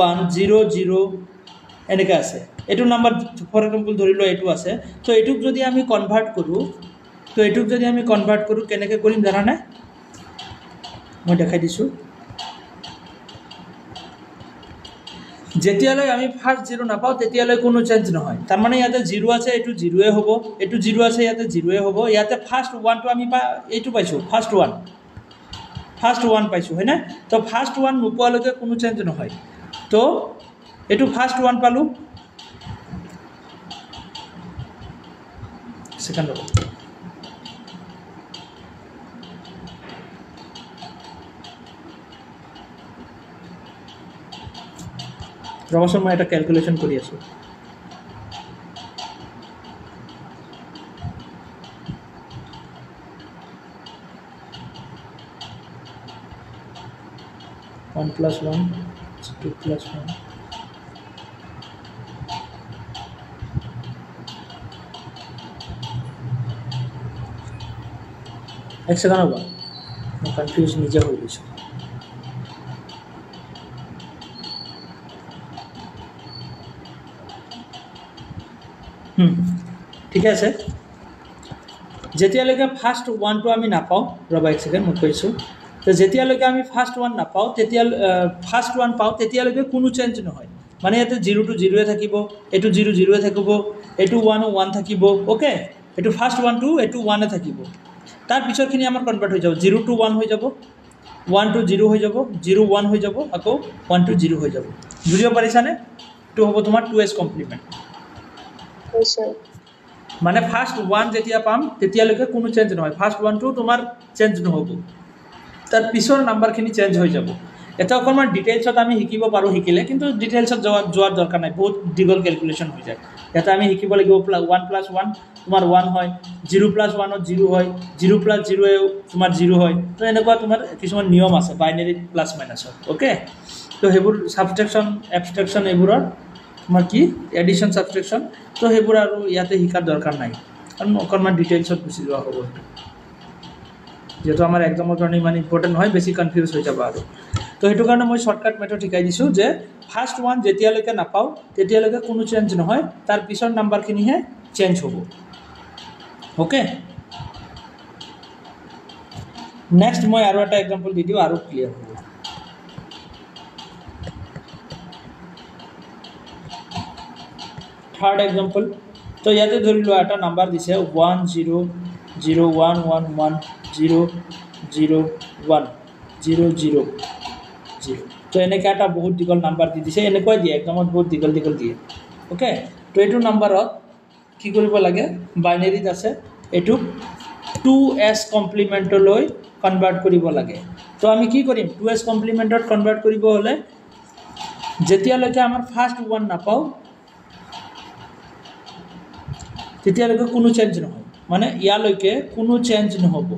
1 0 0 এনেকা আছে এটো নাম্বার ফৰ এক্সাম্পল ধৰি ল এটো আছে তো এটুক যদি আমি কনভাৰ্ট কৰো কেনেকৈ কৰিম জানা না মই দেখাই দিছো যেতিয়ালৈ আমি ফাৰ্স্ট 0 নাপাও তেতিয়ালৈ কোনো চেঞ্জ নহয় তাৰ মানে ইয়াতে 0 আছে এটো 0 এ হ'ব এটো 0 আছে ইয়াতে 0 এ হ'ব ইয়াতে ফার্স্ট 1 টো আমি এইটো পাইছো ফার্স্ট 1 পাইছো হয় না তো ফার্স্ট 1 নোপোৱালৈকে কোনো চেঞ্জ নহয় তো এটো ফাৰ্স্ট 1 পালো সেকেন্ড ৰবাচোন মই এটা ক্যালকুলেশন কৰি আছো (1 + 1 2 + 1 এক সেকেন্ড হ'ব মই কনফিউজ নিজে হৈ গৈছো ঠিক আছে যেতিয়ালৈকে ফার্স্ট 1 টো আমি নাপাও ৰবা এক সেকেন্ড মই কৈছো তো যেতিয়ালৈকে আমি ফার্স্ট 1 নাপাও তেতিয়া ফার্স্ট 1 পাও তেতিয়ালৈকে কোনো চেঞ্জ নহয় মানে ইয়াতে 0 to 0 এ থাকিব এটো 0 0 এ থাকিব এটো 1 1 থাকিব ওকে এটো ফার্স্ট 1 to এটো 1 এ থাকিব তাৰ পিছৰখিনি আমাৰ কনভার্ট হৈ যাব 0 to 1 হৈ যাব 1 to 0 হৈ যাব 0 1 হৈ যাব আকৌ 1 to 0 হৈ যাব বুজিব পাৰিছানে তো হ'ব তোমাৰ 2s কমপ্লিমেন্ট মানে ফাৰ্ষ্ট 1 যেতিয়া পাম তেতিয়ালৈকে কোনো চেঞ্জ নহয় ফাৰ্ষ্ট 1 টো তোমাৰ চেঞ্জ নহব তাৰ পিছৰ নাম্বাৰখিনি চেঞ্জ হৈ যাব এটা অকণমান ডিটেইলছত আমি শিকিব পাৰোঁ শিকিলে কিন্তু ডিটেইলছত যোৱাৰ দৰকাৰ নাই বহুত দীঘল কেলকুলেশ্যন হৈ যায় ইয়াতে আমি শিকিব লাগিব 1 + 1 তোমাৰ 1 হয় 0 + 1 0 হয় 0 + 0 তোমাৰ 0 হয় তো এনেকুৱা তোমাৰ কিছুমান নিয়ম আছে বাইনাৰী প্লাছ মাইনাছৰ ওকে তো সেইবোৰ সাবট্ৰেকশ্যন এবষ্ট্ৰেকশ্যন এইবোৰৰ তোমাৰ কি এডিশ্যন সাবট্ৰেকশ্যন তো সেইবোৰ আৰু ইয়াতে শিকাৰ দৰকাৰ নাই কাৰণ অকণমান ডিটেইলছত গুচি যোৱা হ'ব যেহেতু আমাৰ এক্সামৰ কাৰণে ইমান ইম্পৰ্টেণ্ট নহয় বেছি কনফিউজ হৈ যাব আৰু তো সেইটো কাৰণে মই শ্বৰ্টকাট মেথড শিকাই দিছোঁ যে ফাৰ্ষ্ট 1 যেতিয়ালৈকে নাপাওঁ তেতিয়ালৈকে কোনো চেঞ্জ নহয় তাৰ পিছৰ নাম্বাৰখিনিহে চেঞ্জ হ'ব ওকে নেক্সট মই আৰু এটা এক্সাম্পল দি দিওঁ আৰু ক্লিয়াৰ হ'ব থাৰ্ড এক্সাম্পল তো ইয়াতে ধৰি লোৱা এটা নাম্বাৰ দিছে 1 0 0 1 1 1 0 0 1 0 0 0 তো এনেকৈ এটা বহুত দীঘল নাম্বাৰ দি দিছে এনেকুৱাই দিয়ে একদমত বহুত দীঘল দীঘল দিয়ে ওকে তো এইটো নাম্বাৰত কি কৰিব লাগে বাইনাৰীত আছে এইটো 2s কমপ্লিমেণ্টলৈ কনভাৰ্ট কৰিব লাগে তো আমি কি কৰিম 2s কমপ্লিমেণ্টত কনভাৰ্ট কৰিব হ'লে যেতিয়ালৈকে আমাৰ ফাৰ্ষ্ট 1 নাপাওঁ তেতিয়ালৈকে কোনো চেঞ্জ নহয় মানে ইয়ালৈকে কোনো চেঞ্জ নহ'ব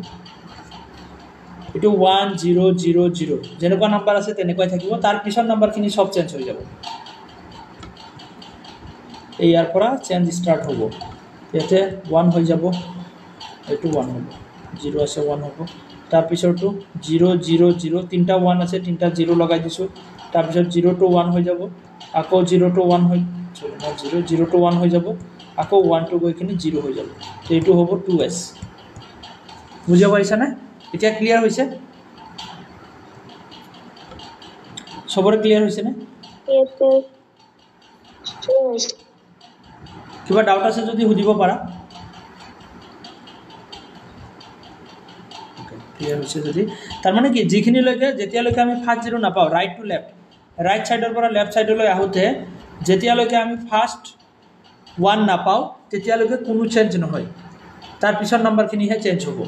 এইটো 1 0 0 0 যেনেকুৱা নাম্বাৰ আছে তেনেকুৱাই থাকিব তাৰ পিছৰ নাম্বাৰখিনি সব চেঞ্জ হৈ যাব ইয়াৰ পৰা চেঞ্জ ষ্টাৰ্ট হ'ব ইয়াতে 1 হৈ যাব এইটো 1 হ'ব 0 আছে 1 হ'ব তাৰপিছৰটো 0 0 0 তিনিটা 1 আছে তিনিটা 0 লগাই দিছোঁ তাৰপিছত 0 to 1 হৈ যাব আকৌ 0 to 1 হৈ 0 to 1 হৈ যাব আকৌ 1 to গৈ কিনে 0 হৈ যাব তো এইটো হ'ব 2s বুজিব পাৰিছানে এতিয়া ক্লিয়াৰ হৈছে সবৰে ক্লিয়াৰ হৈছে নে কিবা ডাউট আছে যদি সুধিব পাৰা ক্লিয়াৰ হৈছে যদি তাৰ মানে কি যিখিনিলৈকে যেতিয়ালৈকে আমি ফাৰ্ষ্ট 0 নাপাওঁ ৰাইট টু লেফ্ট ৰাইট সাইডৰ পৰা লেফ্ট সাইডলৈ আহোঁতে যেতিয়ালৈকে আমি ফাৰ্ষ্ট 1 নাপাওঁ তেতিয়ালৈকে কোনো চেঞ্জ নহয় তাৰ পিছৰ নাম্বাৰখিনিহে চেঞ্জ হ'ব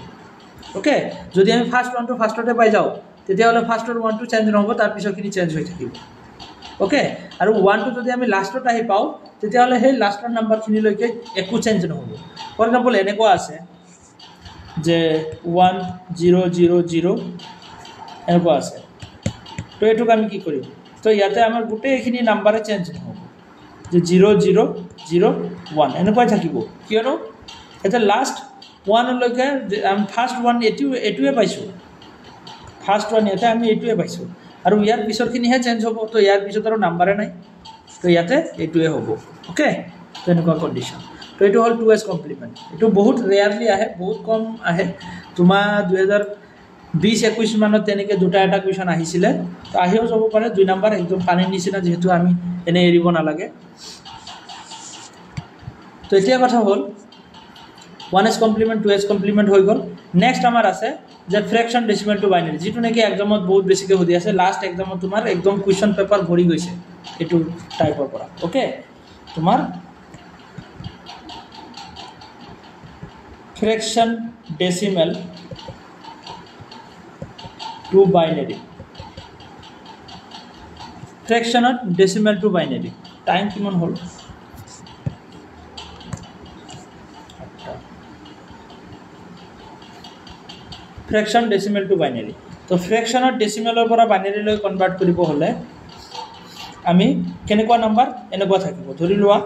ওকে যদি আমি ফাৰ্ষ্ট 1 টো ফাৰ্ষ্টতে পাই যাওঁ তেতিয়াহ'লে ফাৰ্ষ্টৰ 1 টো চেঞ্জ নহ'ব তাৰ পিছৰখিনি চেঞ্জ হৈ থাকিব ওকে আৰু 1 টো যদি আমি লাষ্টত আহি পাওঁ তেতিয়াহ'লে সেই লাষ্টৰ নাম্বাৰখিনিলৈকে একো চেঞ্জ নহ'ব ফৰ এক্সাম্পল এনেকুৱা আছে যে 1 0 0 0 এনেকুৱা আছে তো এইটোক আমি কি কৰিম তো ইয়াতে আমাৰ গোটেইখিনি নাম্বাৰে চেঞ্জ নহ'ব যে 0 0 0 1 এনেকুৱাই থাকিব কিয়নো এতিয়া লাষ্ট 1 লৈকে আমি ফাৰ্ষ্ট 1 এইটোৱে পাইছোঁ ফাৰ্ষ্ট 1 ইয়াতে আমি এইটোৱে পাইছোঁ আৰু ইয়াৰ পিছৰখিনিহে চেঞ্জ হ'ব তো ইয়াৰ পিছত আৰু নাম্বাৰে নাই তো ইয়াতে এইটোৱে হ'ব ওকে তো এনেকুৱা কণ্ডিশ্যন তো এইটো হ'ল 2s কমপ্লিমেণ্ট এইটো বহুত ৰেয়াৰলি আহে বহুত কম আহে তোমাৰ 2020-21 মানত তেনেকৈ দুটা এটা কুৱেশ্যন আহিছিলে তো আহিও যাব পাৰে 2 নম্বৰ একদম পানীৰ নিচিনা যিহেতু আমি এনেই এৰিব নালাগে তো এতিয়া কথা হ'ল 1s কমপ্লিমেণ্ট 2s কমপ্লিমেণ্ট হৈ গ'ল নেক্সট আমাৰ আছে যে ফ্ৰেকশ্যন ডেচিমেল টু বাইনাৰী যিটো নেকি এক্সামত বহুত বেছিকৈ সুধি আছে লাষ্ট এক্সামত তোমাৰ একদম কুৱেশ্যন পেপাৰ ভৰি গৈছে এইটো টাইপৰ পৰা ওকে তোমাৰ ফ্ৰেকশ্যন ডেচিমেল টু বাইনাৰী ফ্ৰেকশ্যনত ডেচিমেল টু বাইনাৰী টাইম কিমান হ'ল ফ্ৰেকশ্যন ডেচিমেল টু বাইনাৰী তো ফ্ৰেকশ্যনত ডেচিমেলৰ পৰা বাইনাৰীলৈ কনভাৰ্ট কৰিব হ'লে আমি কেনেকুৱা নাম্বাৰ এনেকুৱা থাকিব ধৰি লোৱা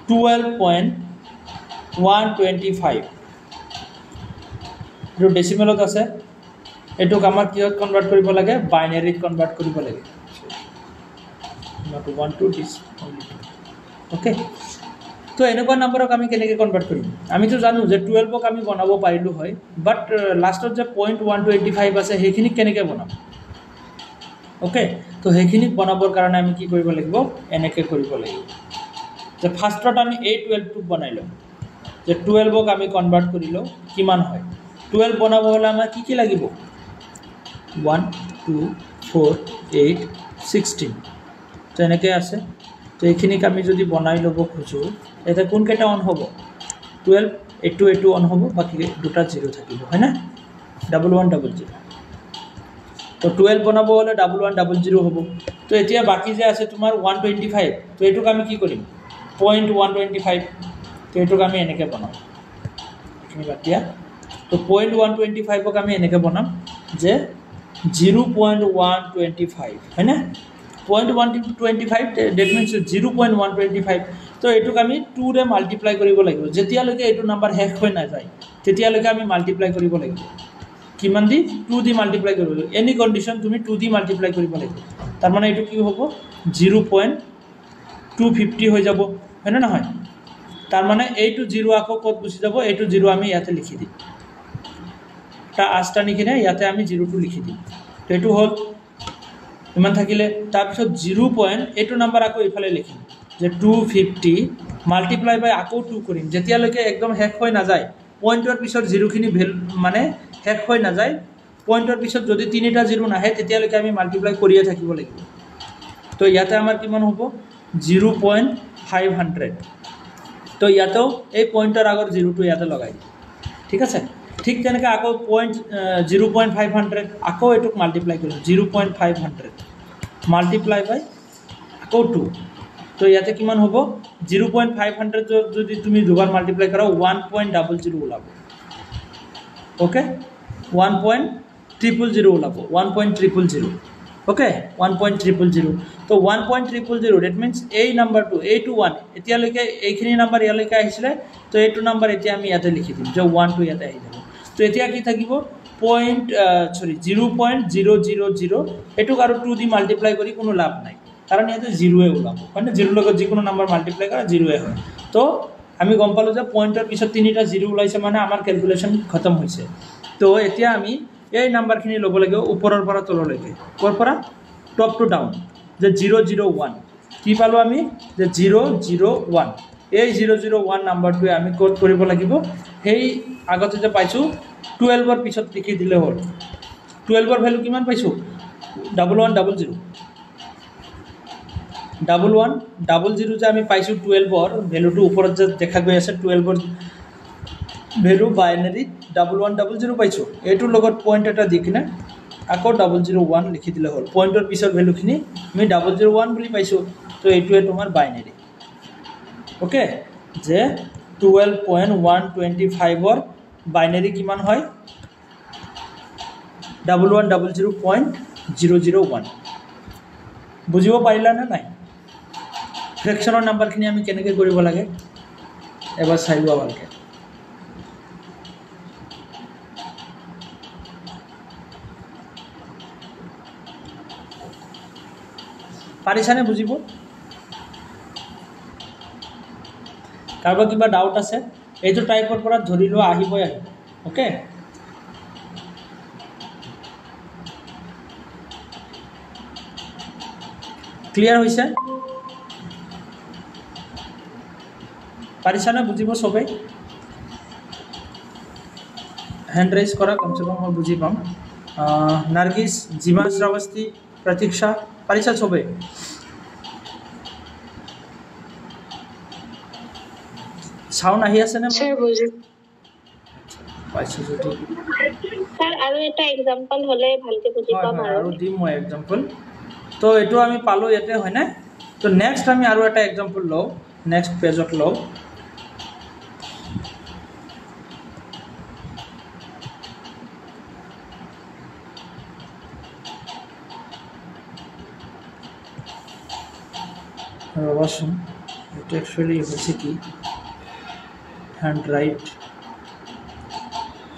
12.125 এইটো ডেচিমেলত আছে এইটোক আমাৰ কিহত কনভাৰ্ট কৰিব লাগে বাইনাৰীত কনভাৰ্ট কৰিব লাগে not 1 to this ওকে তো এনেকুৱা নাম্বাৰক আমি কেনেকৈ কনভাৰ্ট কৰিম আমিতো জানো যে 12ক আমি বনাব পাৰিলোঁ হয় বাট লাষ্টত যে 0.125 আছে সেইখিনিক কেনেকৈ বনাম ওকে তো সেইখিনিক বনাবৰ কাৰণে আমি কি কৰিব লাগিব এনেকৈ কৰিব লাগিব যে ফাৰ্ষ্টত আমি এই 12টোক বনাই লওঁ যে 12ক আমি কনভাৰ্ট কৰিলোঁ কিমান হয় 12 বনাব হ'লে আমাৰ কি লাগিব 1 2 4 8 16 তো এনেকৈ আছে তো এইখিনিক আমি যদি বনাই ল'ব খোজোঁ এটা কোনকেইটা অন হ'ব 12 এইটো অন হ'ব বাকী দুটা 0 থাকিব হয়নে 1100 তো 12 বনাব হ'লে 1100 হ'ব তো এতিয়া বাকি যে আছে তোমাৰ 125 তো এইটোক আমি কি কৰিম 0.125 তো এইটোক আমি এনেকৈ বনাম এইখিনি বাদ দিয়া তো 0.125 ক আমি এনেকৈ বনাম যে 0.125 হয়নে 0.125 that means 0.125 তো এইটোক আমি 2 ৰে মাল্টিপ্লাই কৰিব লাগিব যেতিয়ালৈকে এইটো নাম্বাৰ শেষ হৈ নাযায় তেতিয়ালৈকে আমি মাল্টিপ্লাই কৰিব লাগিব কিমান দি 2 দি মাল্টিপ্লাই কৰিব লাগিব এনি কন্ডিশন তুমি 2 দি মাল্টিপ্লাই কৰিব লাগিব তাৰ মানে এইটো কি হ'ব 0.250 হৈ যাব হয়নে নহয় তাৰ মানে এইটো 0 আকৌ ক'ত গুচি যাব এইটো 0 আমি ইয়াতে লিখি দিম তা আস্তা নিকিনে ইয়াতে আমি 0 টো লিখি দিম তো এইটো হ'ল ইমান থাকিলে তাৰ পিছত 0 পইণ্ট এইটো নাম্বাৰ আকৌ ইফালে লিখিম যে 250 মাল্টিপ্লাই বাই আকৌ 2 কৰিম যেতিয়ালৈকে একদম শেষ হৈ নাযায় পইণ্টৰ পিছত 0 খিনি মানে শেষ হৈ নাযায় পইণ্টৰ পিছত যদি তিনিটা 0 নাহে তেতিয়ালৈকে আমি মাল্টিপ্লাই কৰিয়ে থাকিব লাগিব তো ইয়াতে আমাৰ কিমান হ'ব 0.500 তো ইয়াতেও এই পইণ্টৰ আগৰ 0 টো ইয়াতে লগাই দিম ঠিক আছে ঠিক তেনেকৈ আকৌ 0.500 আকৌ এটুক মাল্টিপ্লাই কৰিম 0.500 মাল্টিপ্লাই বাই আকৌ 2 তো ইয়াতে কিমান হ'ব 0.500 যদি তুমি দুবাৰ মাল্টিপ্লাই কৰা 1.00 ওলাব ওকে 1.000 ওলাব 1.000 ওকে 1.000 তো 1.000 that means এই নাম্বাৰটো এইটো 1 এতিয়ালৈকে এইখিনি নাম্বাৰ ইয়ালৈকে আহিছিলে তো এইটো নাম্বাৰ এতিয়া আমি ইয়াতে লিখি দিম যে 1 টো ইয়াতে আহি যাব তো এতিয়া কি থাকিব 0.000 এটুক আৰু 2 দি মাল্টিপ্লাই কৰি কোনো লাভ নাই কাৰণ ইয়াতে 0 এ ওলাব মানে 0 লগত যিকোনো নাম্বাৰ মাল্টিপ্লাই কৰা 0 এ হয় তো আমি গম পালো যে পইণ্টৰ পিছত তিনিটা 0 ওলাইছে মানে আমাৰ ক্যালকুলেশন খতম হৈছে তো এতিয়া আমি এই নাম্বাৰখিনি ল'ব লাগিব ওপৰৰ পৰা তললৈকে ক'ৰ পৰা টপ টু ডাউন যে 001 কি পালো আমি যে 001 এই 001 নাম্বাৰটোৱে আমি কোড কৰিব লাগিব সেই আগতে যে পাইছো 12 ৰ পিছত লিখি দিলে হ'ল 12 ৰ ভ্যালু কিমান পাইছো 1100 1100 যে আমি পাইছো 12 ৰ ভ্যালুটো ওপৰত যে দেখা গৈ আছে 12 ৰ ভ্যালু বাইনাৰি 1100 পাইছো এইটোৰ লগত পইণ্ট এটা দি কিনে আকৌ 001 লিখি দিলে হ'ল পইণ্টৰ পিছৰ ভ্যালুখিনি আমি 001 বুলি পাইছো তো এইটোৱে তোমাৰ বাইনাৰি ওকে যে 12.125 ৰ বাইনাৰি কিমান হয় 1100.001 বুজিব পাৰিলা না নাই ফ্ৰেকশনৰ নাম্বাৰখিনি আমি কেনেকৈ কৰিব লাগে এবাৰ চাই লোৱা ভালকৈ পাৰিছানে বুজিব কাৰোবাৰ কিবা ডাউট আছে এইটো টাইপৰ পৰা ধৰি লোৱা আহিবই আহিব ওকে ক্লিয়াৰ হৈছে পাৰিছানে বুজিব সবে হ্যান্ড ৰেজ কৰা কমসে কম মই বুজি পাম নাৰ্গিস জিমা শ্ৰাৱস্তি প্ৰতীক্ষা পাৰিছা সবে সাউন্ড আহি আছে না স্যাৰ বুঝি পাইছো যদি স্যাৰ আৰু এটা एग्जांपल হলে ভালকে বুজি পাম আৰু দিম মই एग्जांपल তো এটো আমি পালো ইয়াতে হয় না তো নেক্সট আমি আৰু এটা एग्जांपल লও নেক্সট পেজত লও রবাসন এটা অ্যাকচুয়ালি হচ্ছে কি handwrite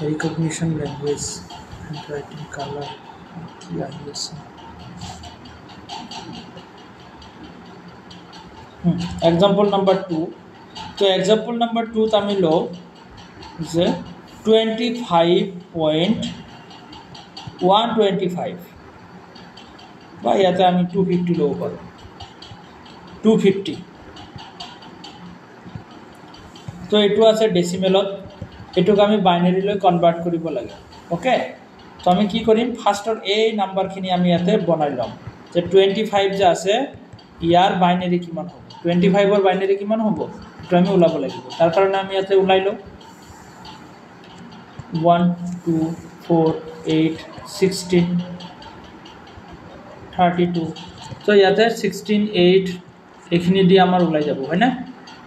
recognition language handwriting color কি আছে example number 2 তো example number 2 আমি লো যে 25.125 বা ইয়াতে আমি 250 লব পাৰো 250 তো এটো আছে ডেসিমেলত এটোক আমি বাইনাৰি লৈ কনভাৰ্ট কৰিব লাগে ওকে তো আমি কি কৰিম ফাৰ্স্টৰ এই নাম্বাৰখিনি আমি ইয়াতে বনাই লম যে 25 যে আছে ইয়াৰ বাইনাৰি কিমান হ'ব 25 বাইনাৰী কিমান হ'ব এইটো আমি ওলাব লাগিব তাৰ কাৰণে আমি ইয়াতে ওলাই লওঁ 1 2 4 8 16 32 তো ইয়াতে 16 8 এইখিনি দি আমাৰ ওলাই যাব হয় না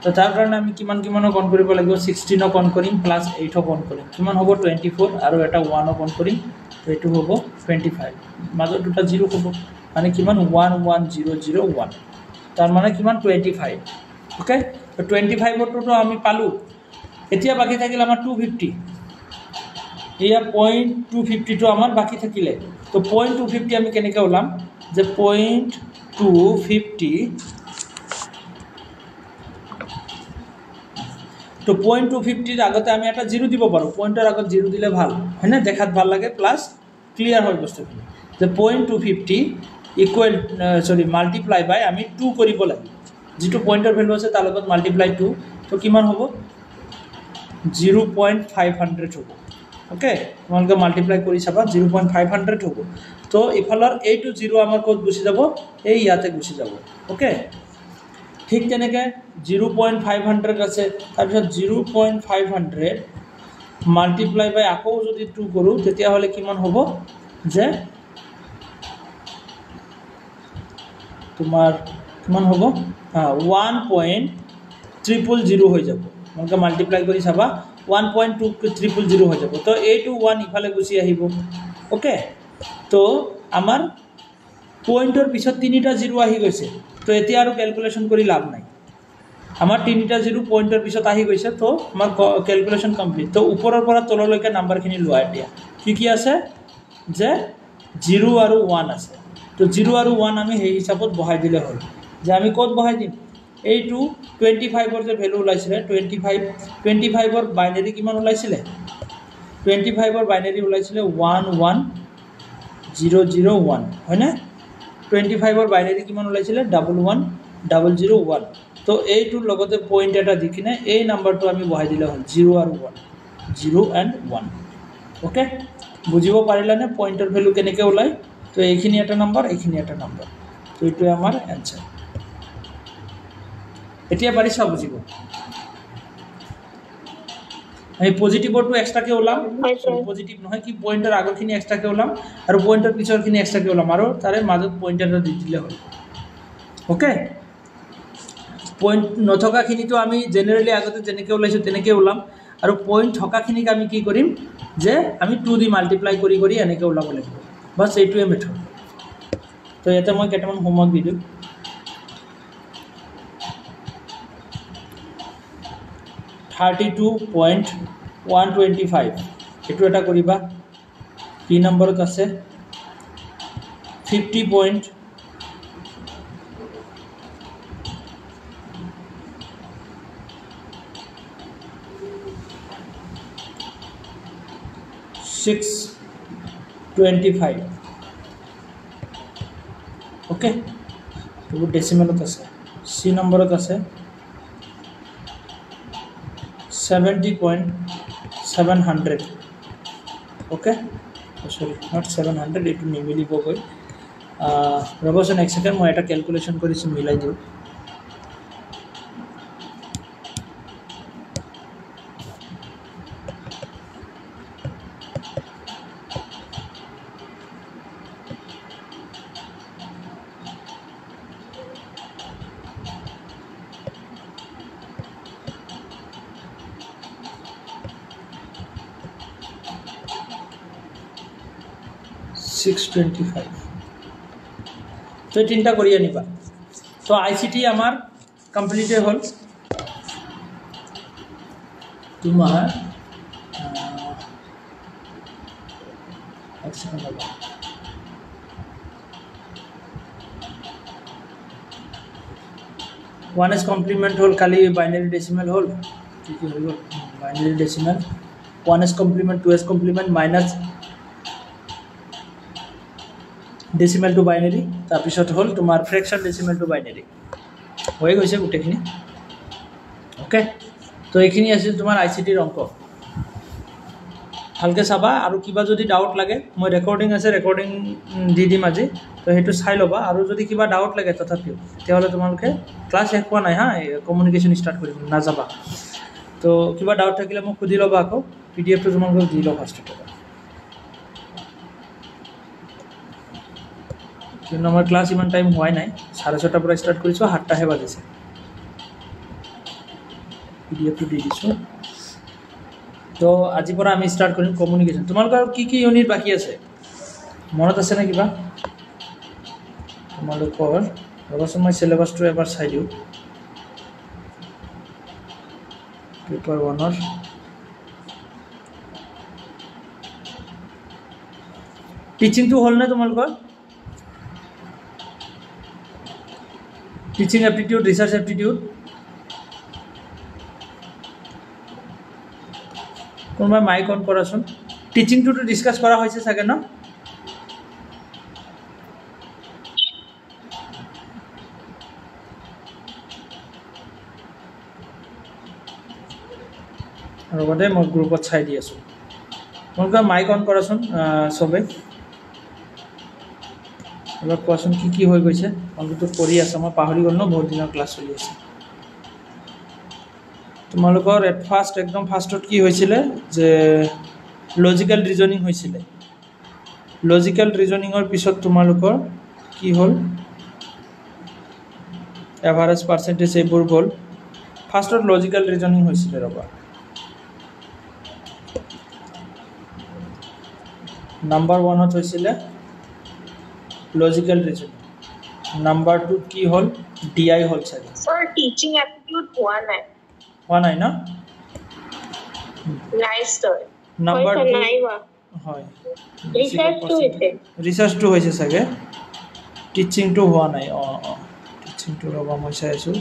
তো তাৰ কাৰণে আমি কিমান অন কৰিব লাগিব 16 অন কৰিম প্লাস 8 অন কৰিম কিমান হ'ব 24 আৰু এটা 1 অন কৰিম তো এটো হ'ব 25 মাজত দুটা 0 হ'ব মানে কিমান 11001 তাৰ মানে কিমান 25 ওকে তো 25 তো আমি পালো এতিয়া বাকি থাকিল আমাৰ 250 এয়া 0.250 তো আমাৰ বাকি থাকিলে তো 0.250 আমি কেনেকৈ ওলাম যে 0.250 তো 0.250 এর আগতে আমি একটা 0 দিব পারো পয়েন্টের আগত 0 দিলে ভাল হয় না দেখাত ভাল লাগে প্লাস ক্লিয়ার হয় বস্তুখিনি যে 0.250 ইকুয়াল সরি মাল্টিপ্লাই বাই আমি 2 কৰিব লাগে যেটো পয়েন্টের ভ্যালু আছে তার লগত মাল্টিপ্লাই 2 তো কিমান হ'ব 0.500 হ'ব ওকে তোমালোকে মাল্টিপ্লাই কৰি চাবা 0.500 হ'ব তো ইফালৰ a to 0 আমাৰ কত গুছি যাব এই ইয়াতে গুছি যাব ওকে ঠিক তেনেকে 0.500 আছে তাৰপিছত 0.500 মাল্টিপ্লাই বাই আকৌ যদি 2 কৰো তেতিয়া হলে কিমান হ'ব যে তোমাৰ কিমান হ'ব 1.000 হৈ যাব মানে মাল্টিপ্লাই কৰি চাবা 1.200 হৈ যাব তো a to 1 ইফালে গুছি আহিব ওকে তো আমাৰ পয়েন্টৰ পিছত তিনিটা 0 আহি গৈছে তো এতিয়া আৰু ক্যালকুলেশন কৰি লাভ নাই আমাৰ তিনিটা 0 পয়েন্টৰ পিছত আহি গৈছে তো আমাৰ ক্যালকুলেশন কমপ্লিট তো ওপৰৰ পৰা তললৈকে নাম্বাৰখিনি লোৱা দিয়া কি আছে যে 0 আৰু 1 আছে তো 0 আৰু 1 আমি সেই হিচাপত বহাই দিলে হ'ল যে আমি কত বহাই দিম এইটো 25 ৰ যে ভ্যালু ওলাইছিলে 25 ৰ বাইনাৰী কিমান ওলাইছিলে 25 ৰ বাইনাৰী ওলাইছিলে 11001 হয় না 25 ৰ বাইনাৰী কিমান ওলাইছিলে 11001 তো এইটোৰ লগতে পয়েন্ট এটা দি কিনে এই নাম্বাৰটো আমি বহাই দিলে হ'ল 0 আৰু 1 0 and 1 ওকে বুজিব পাৰিলানে পয়েন্টৰ ভ্যালু কেনেকৈ ওলাই তো এইখিনি এটা নাম্বাৰ তো এইটো আমাৰ आंसर এতিয়া পাৰিছা বুজিব এই পজিটিভটো এক্সট্ৰাকে ওলাম পজিটিভ নহয় কি পয়েন্টৰ আগৰখিনি এক্সট্ৰাকে ওলাম আৰু পয়েন্টৰ পিছৰখিনি এক্সট্ৰাকে ওলাম আৰু তাৰে মাজত পয়েন্ট এটা দি দিলে হ'ল ওকে পয়েন্ট নথকাখিনিটো আমি জেনাৰেলি আগতে যেনেকৈ ওলাইছো তেনেকৈ ওলাম আৰু পয়েন্ট থকাখিনিক আমি কি কৰিম যে আমি 2 দি মাল্টিপ্লাই কৰি এনেকৈ ওলাব লাগিব বাস এইটোৱে মেথড তো ইয়াতে মই কেইটামান হোমৱৰ্ক দি দিম 32.125 এটো এটা কৰিবা কি নম্বৰত আছে 50. 625 ओके तो डेसिमलत আছে सी নম্বৰত আছে 70.700 ओके सॉरी नॉट 700 इट निमिलिब गई रबसन एक सेकेंड मैं এটা ক্যালকুলেশন কৰিছো মিলাই দিও तो तीनटा करिया निबा तो आईसीटी आमार कमप्लीट हल तुम्हार एक सेकेंड लगा वन एस कम्प्लीमेंट हल खाली बाइनरी डेसिमल हल ठीक है binary decimal one's complement two's complement minus decimal to binary तारपिছত হল তোমার ফ্র্যাকশন ডেসিমেল টু বাইনারি হয়ে গৈছে গুটেখিনি ওকে তো এইখিনি আছিল তোমার আইসিটিৰ অংক ভালকৈ চাবা আৰু কিবা যদি ডাউট লাগে মই ৰেকৰ্ডিং আছে ৰেকৰ্ডিং দি দিম আজি তো সেইটো চাই ল'বা আৰু যদি কিবা ডাউট লাগে তথাপিও তেতিয়াহ'লে তোমালোকে ক্লাছ শেষ হোৱা নাই হা কমিউনিকেশ্যন ষ্টাৰ্ট কৰিব নাযাবা তো কিবা ডাউট থাকিলে মোক সুধি ল'বা আকৌ PDF টো তোমালোকক দি লওঁ ফাৰ্ষ্টতে কিন্তু আমাৰ ক্লাছ ইমান টাইম হোৱাই নাই 6:30 পৰা ষ্টাৰ্ট কৰিছোঁ 7টাহে বাজিছে PDF টো দি দিছোঁ তো আজিৰ পৰা আমি ষ্টাৰ্ট কৰিম কমিউনিকেশ্যন তোমালোকৰ কি কি ইউনিট বাকী আছে মনত আছে নে কিবা তোমালোকৰ ৰবাচোন মই চিলেবাছটো এবাৰ চাই দিওঁ পেপাৰ 1ৰ টিচিংটো হ'ল নে তোমালোকৰ টিচিং এপ্টিটিউড ৰিচাৰ্চ এপ্টিটিউড কোনোবাই মাইক অন কৰাচোন টিচিংটোতো ডিছকাছ কৰা হৈছে চাগে ন লগতে মই গ্ৰুপত চাই দি আছোঁ তোমালোকে মাইক অন কৰাচোন চবে এবাৰ কোৱাচোন কি কি হৈ গৈছে তোমালোকেতো কৰি আছা মই পাহৰি গ'লো ন বহুত দিনৰ ক্লাছ চলি আছে তোমালোকৰ এট ফাৰ্ষ্ট একদম ফাৰ্ষ্টত কি হৈছিলে যে লজিকেল ৰিজনিং হৈছিলে লজিকেল ৰিজনিঙৰ পিছত তোমালোকৰ কি হ'ল এভাৰেজ পাৰ্চেণ্টেজ এইবোৰ গ'ল ফাৰ্ষ্টত লজিকেল ৰিজনিং হৈছিলে ৰবা নাম্বাৰ 1ত হৈছিলে লজিকেল ৰিজনিং নাম্বাৰ 2 কি হ'ল DI হ'ল চাগে স্যাৰ টিচিং অ্যাপটিটিউড হোৱা নাই ন নাই স্যাৰ নাম্বাৰ 2 নাই হোৱা হয় ৰিচাৰ্চটো হৈছে চাগে টিচিংটো হোৱা নাই টিচিংটো ৰবা মই চাই আছোঁ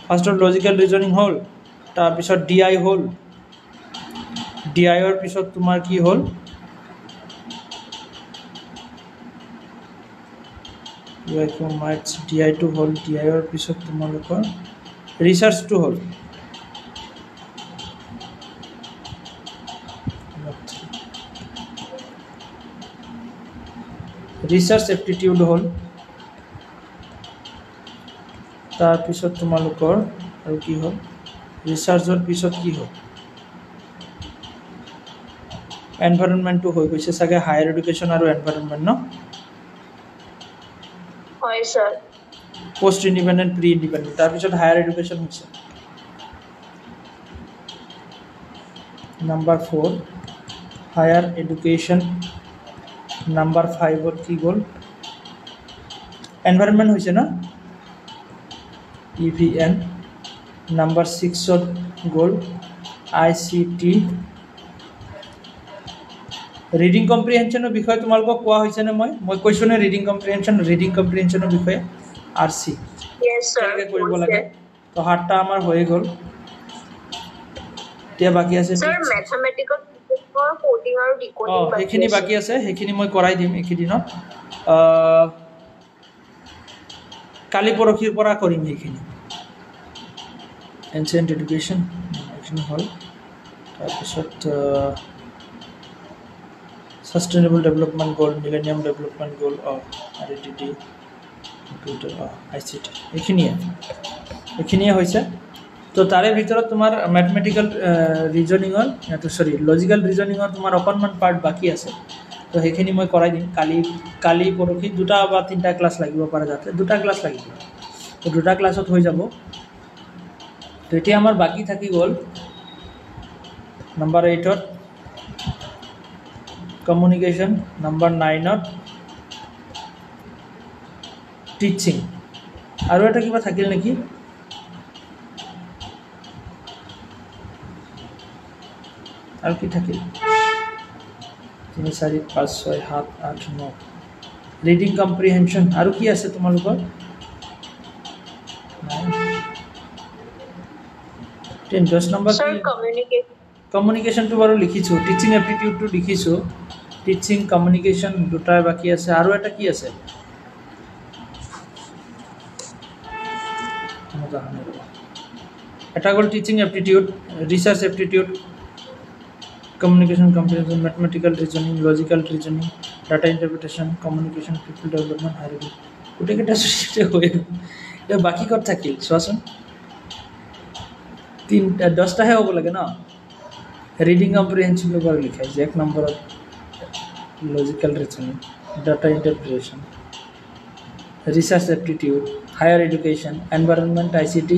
ফাৰ্ষ্টত লজিকেল ৰিজনিং হ'ল তাৰপিছত DI হ'ল DIৰ পিছত তোমাৰ কি হ'ল DI-টো হ'ল DIৰ পিছত তোমালোকৰ ৰিচাৰ্চটো হ'ল ৰিচাৰ্চ এপ্টিটিউড হ'ল তাৰপিছত তোমালোকৰ আৰু কি হ'ল ৰিচাৰ্চৰ পিছত কি হ'ল এনভাইৰনমেণ্টটো হৈ গৈছে চাগে হায়াৰ এডুকেশ্যন আৰু এনভাইৰনমেণ্ট ন হয় sir post independent pre independent তাৰপিছত হায়াৰ এডুকেশ্যন হৈছে নাম্বাৰ 4 হায়াৰ এডুকেশ্যন নাম্বাৰ 5ত কি গ'ল এনভাইৰনমেণ্ট হৈছে ন EVN নাম্বাৰ 6ত গ'ল ICT ৰিডিং কম্প্ৰিহেনশ্যনৰ বিষয়ে তোমালোকক কোৱা হৈছেনে মই কৈছোঁ নে ৰিডিং কম্প্ৰিহেনশ্যনৰ বিষয়ে RC ইয়েস স্যাৰ কেনেকৈ কৰিব লাগে তো 7টা আমাৰ হৈ গ'ল এতিয়া বাকী আছে স্যাৰ ম্যাথমেটিক্যাল কোডিং আৰু ডিকোডিং সেইখিনি বাকী আছে সেইখিনি মই কৰাই দিম এইকেইদিনত কালি পৰহিৰ পৰা কৰিম সেইখিনি এনচিয়েণ্ট এডুকেশ্যন এইখিনি হ'ল তাৰপিছত সাস্টেইনেবল ডেভেলপমেণ্ট গ'ল মিলেনিয়াম ডেভেলপমেণ্ট গ'ল RTD কম্পিউটাৰ ICT এইখিনিয়ে হৈছে তো তাৰে ভিতৰত তোমাৰ মেথমেটিকেল ৰিজনিঙৰ লজিকেল ৰিজনিঙৰ তোমাৰ অকণমান পাৰ্ট বাকী আছে তো সেইখিনি মই কৰাই দিম কালি পৰহি 2টা বা 3টা ক্লাছ লাগিব পাৰে যাতে 2টা ক্লাছ লাগিব তো 2টা ক্লাছত হৈ যাব তো এতিয়া আমাৰ বাকী থাকি গ'ল নাম্বাৰ 8ত কমিউনিকেশ্যন নাম্বাৰ 9ত টিচিং আৰু এটা কিবা থাকিল নেকি আৰু কি থাকিল 3 4 5 6 7 8 9 ৰিডিং কম্প্ৰিহেনশ্যন আৰু কি আছে তোমালোকৰ 10 নম্বৰ স্যাৰ কমিউনিকেশ্যনটো বাৰু লিখিছোঁ টিচিং এপ্টিটিউডটো লিখিছোঁ টিচিং কমিউনিকেশ্যন দুটাই বাকী আছে আৰু এটা কি আছে এটা গ'ল teaching aptitude research aptitude communication comprehension, mathematical reasoning, logical reasoning, data interpretation, communication, people development, hierarchy. গোটেইকেইটা সৃষ্টি হৈ এতিয়া বাকী ক'ত থাকিল চোৱাচোন 10টাহে হ'ব লাগে ন ৰিডিং কম্প্ৰিহেনশ্যন লগৰ লিখাইছে 1 নম্বৰত logical reasoning data interpretation research aptitude higher education environment ICT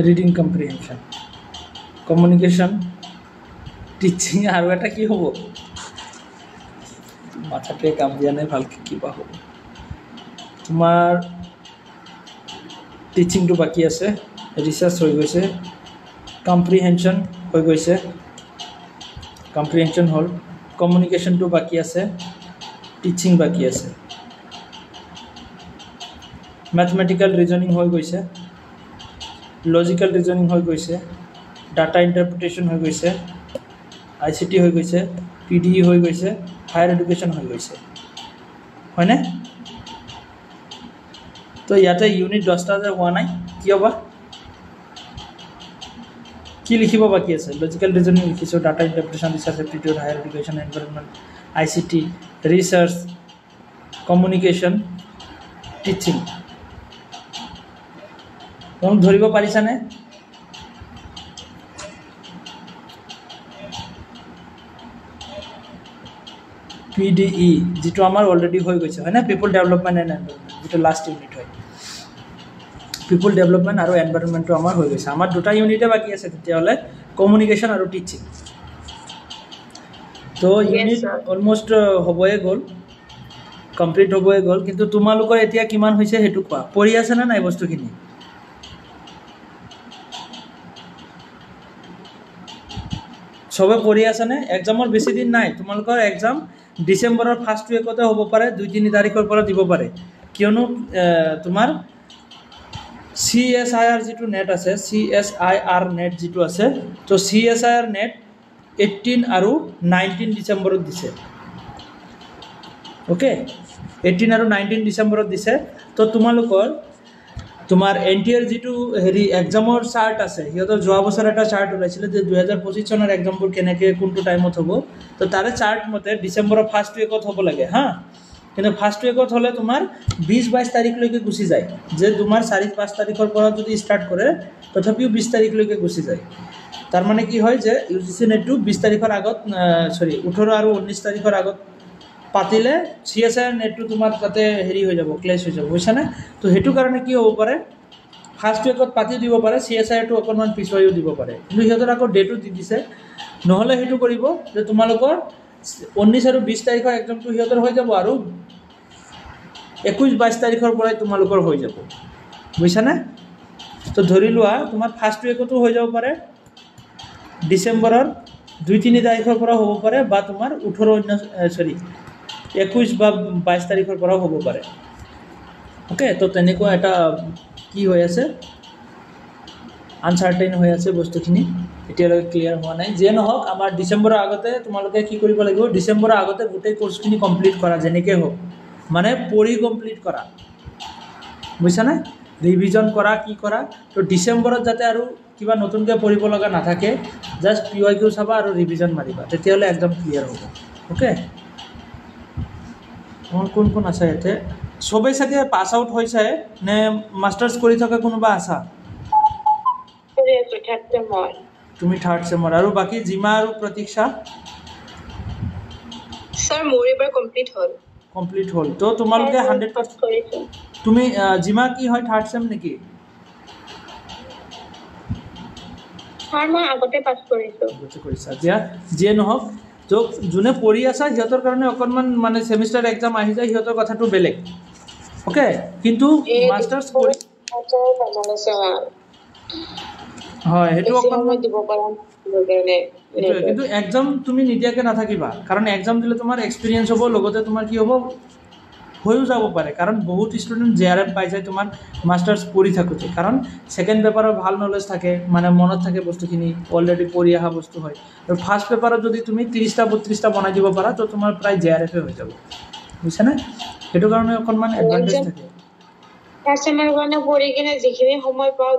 reading comprehension communication teaching আৰু এটা কি হ'ব মাথাটোৱে কাম দিয়া নাই ভালকৈ কিবা হ'ব তোমাৰ টিচিংটো বাকি আছে ৰিচাৰ্চ হৈ গৈছে কম্প্ৰিহেনশ্যন হৈ গৈছে কম্প্ৰিহেনশ্যন হ'ল কমিউনিকেশ্যনটো বাকি আছে টিচিং বাকি আছে মেথমেটিক্যাল ৰিজনিং হৈ গৈছে লজিক্যাল ৰিজনিং হৈ গৈছে ডাটা ইন্টাৰপ্ৰিটেশ্যন হৈ গৈছে আইসিটি হৈ গৈছে পিডি হৈ গৈছে হায়াৰ এডুকেশ্যন হৈ গৈছে হয়নে তো ইয়াতে ইউনিট 10টা যে হোৱা নাই কিয় বা কি লিখিব বাকি আছে লজিক্যাল ৰিজনিং লিখিছো data interpretation research aptitude higher education environment ICT research communication teaching তুমি ধৰিব পাৰিছানে PDE যেটো আমাৰ অলৰেডি হৈ গৈছে হয় না পিপল ডেভেলপমেন্ট এন্ড এনভাইৰনমেন্ট যেটো লাষ্ট ইউনিট হয় পিপল ডেভেলপমেন্ট আৰু এনভাইৰনমেন্টটো আমাৰ হৈ গৈছে আমাৰ দুটা ইউনিটে বাকি আছে তেতিয়াহলে কমিউনিকেশ্যন আৰু টিচিং তো ইউনিট অলমোস্ট হ'বই গ'ল কমপ্লিট হ'বই গ'ল কিন্তু তোমালোকৰ এতিয়া কিমান হৈছে হেতু কোৱা পঢ়ি আছে না নাই বস্তুখিনি সবে পঢ়ি আছে নে এক্সামৰ বেছি দিন নাই তোমালোকৰ এক্সাম ডিসেম্বৰৰ ফাৰ্স্ট উইকতে হ'ব পাৰে 2-3 তাৰিখৰ পৰা দিব পাৰে কিয়নো তোমাৰ CSIR যেটো নেট আছে CSIR নেট যেটো আছে তো CSIR নেট 18 আৰু 19 ডিসেম্বৰত দিছে ওকে 18 আৰু 19 ডিসেম্বৰত দিছে তো তোমালোকৰ তোমাৰ এনটিআৰ যেটো হেৰি এক্সামৰ চাৰ্ট আছে হিয়তৰ যোৱা বছৰ এটা চাৰ্ট ওলাইছিল যে 2025 চনৰ এক্সামবোৰ কেনেকৈ কোনটো টাইমত হ'ব তো তাৰে চাৰ্ট মতে ডিসেম্বৰৰ ফাৰ্স্ট উইকত হ'ব লাগে হা কিন্তু ফাৰ্স্ট উইকত হলে তোমাৰ 20-22 তাৰিখলৈকে গুছি যায় যে তোমাৰ 4-5 তাৰিখৰ পৰা যদি ষ্টাৰ্ট কৰে তথাপিও 20 তাৰিখলৈকে গুছি যায় তাৰ মানে কি হয় যে ইউজিসি নেটটো 20 তাৰিখৰ আগত 18 আৰু 19 তাৰিখৰ আগত পাতিলে CSIR নেটটো তোমাৰ তাতে হেৰি হৈ যাব ক্লেশ হৈ যাব বুজিছা না তো হেতু কাৰণে কি হ'ব পাৰে ফাৰ্স্ট উইকত পাতি দিব পাৰে CSIR টো অকনমান পিছুৱাইও দিব পাৰে কিন্তু হিয়তৰ আকৌ ডেটটো দি দিছে নহলে হেতু কৰিব যে তোমালোকৰ 19 আৰু 20 তাৰিখৰ এক্সামটো হিয়তৰ হৈ যাব আৰু 21-22 তাৰিখৰ পৰাই তোমালোকৰ হৈ যাব বুজিছা না তো ধৰি লোৱা তোমাৰ ফাৰ্স্ট উইকতো হৈ যাব পাৰে ডিসেম্বৰৰ 2-3 তাৰিখৰ পৰা হ'ব পাৰে বা তোমাৰ 21 বা 22 তাৰিখৰ পৰা হ'ব পাৰে ওকে তো তেনেকুৱা এটা কি হৈ আছে আনসাৰ্টেইন হৈ আছে বস্তুখিনি এতিয়ালৈ ক্লিয়াৰ হোৱা নাই যে নহওক আমাৰ ডিসেম্বৰৰ আগতে তোমালোকে কি কৰিব লাগিব ডিসেম্বৰৰ আগতে গোটেই কোৰ্সখিনি কমপ্লিট কৰা যেনেকৈ হোক মানে পঢ়ি কমপ্লিট কৰা বুজিছা না ৰিভিজন কৰা কি কৰা তো ডিসেম্বৰত যাতে আৰু কিবা নতুনকৈ পঢ়িব লগা নাথাকে জাস্ট PYQ চাবা আৰু ৰিভিজন মাৰিবা তেতিয়াহলে একদম ক্লিয়াৰ হ'ব ওকে কোন আছে ইয়াতে সবে সাথে পাস আউট হৈছে নে মাস্টার্স কৰি থকা কোনোবা আছা তুমি থাৰ্ড সেমৰ আৰু বাকি জিমা আৰু প্ৰতীক্ষা স্যাৰ মোৰ এবাৰ কমপ্লিট হ'ল তো তোমালোকে 100% কৰিছো তুমি জিমা কি হয় থাৰ্ড সেম নেকি স্যাৰ মই আগতে পাস কৰিছো কৰিছা যে নহওক তো যোনে পঢ়ি আছা হিয়তৰ কাৰণে অকনমান মানে সেমিস্টাৰ এক্সাম আহি যায় হিয়তৰ কথাটো বেলেগ ওকে কিন্তু মাস্টাৰ্স কৰি হয় হেতু অকনমান দিব পাৰা কিন্তু এক্সাম তুমি নিদিয়াকে নাথাকিবা কাৰণ এক্সাম দিলে তোমাৰ এক্সপেৰিয়েন্স হ'ব লগতে তোমাৰ কি হ'ব হৈও যাব পাৰে কাৰণ বহুত ষ্টুডেন্ট জেআৰএফ পাই যায় তোমাৰ মাস্টাৰ্স পঢ়ি থাকোতে কাৰণ সেকেন্ড পেপাৰৰ ভাল নলেজ থাকে মানে মনত থাকে বস্তুখিনি অলৰেডি পঢ়ি অহা বস্তু হয় আৰু ফাৰ্স্ট পেপাৰত যদি তুমি 30টা 32টা বনাই দিব পাৰা তো তোমাৰ প্ৰায় জেআৰএফ হৈ যাব বুজিছা না হেতু কাৰণে অকনমান এডভান্টেজ থাকে কাস্টমাৰ কাৰণে পঢ়ি কিনে যিখিনি সময় পাও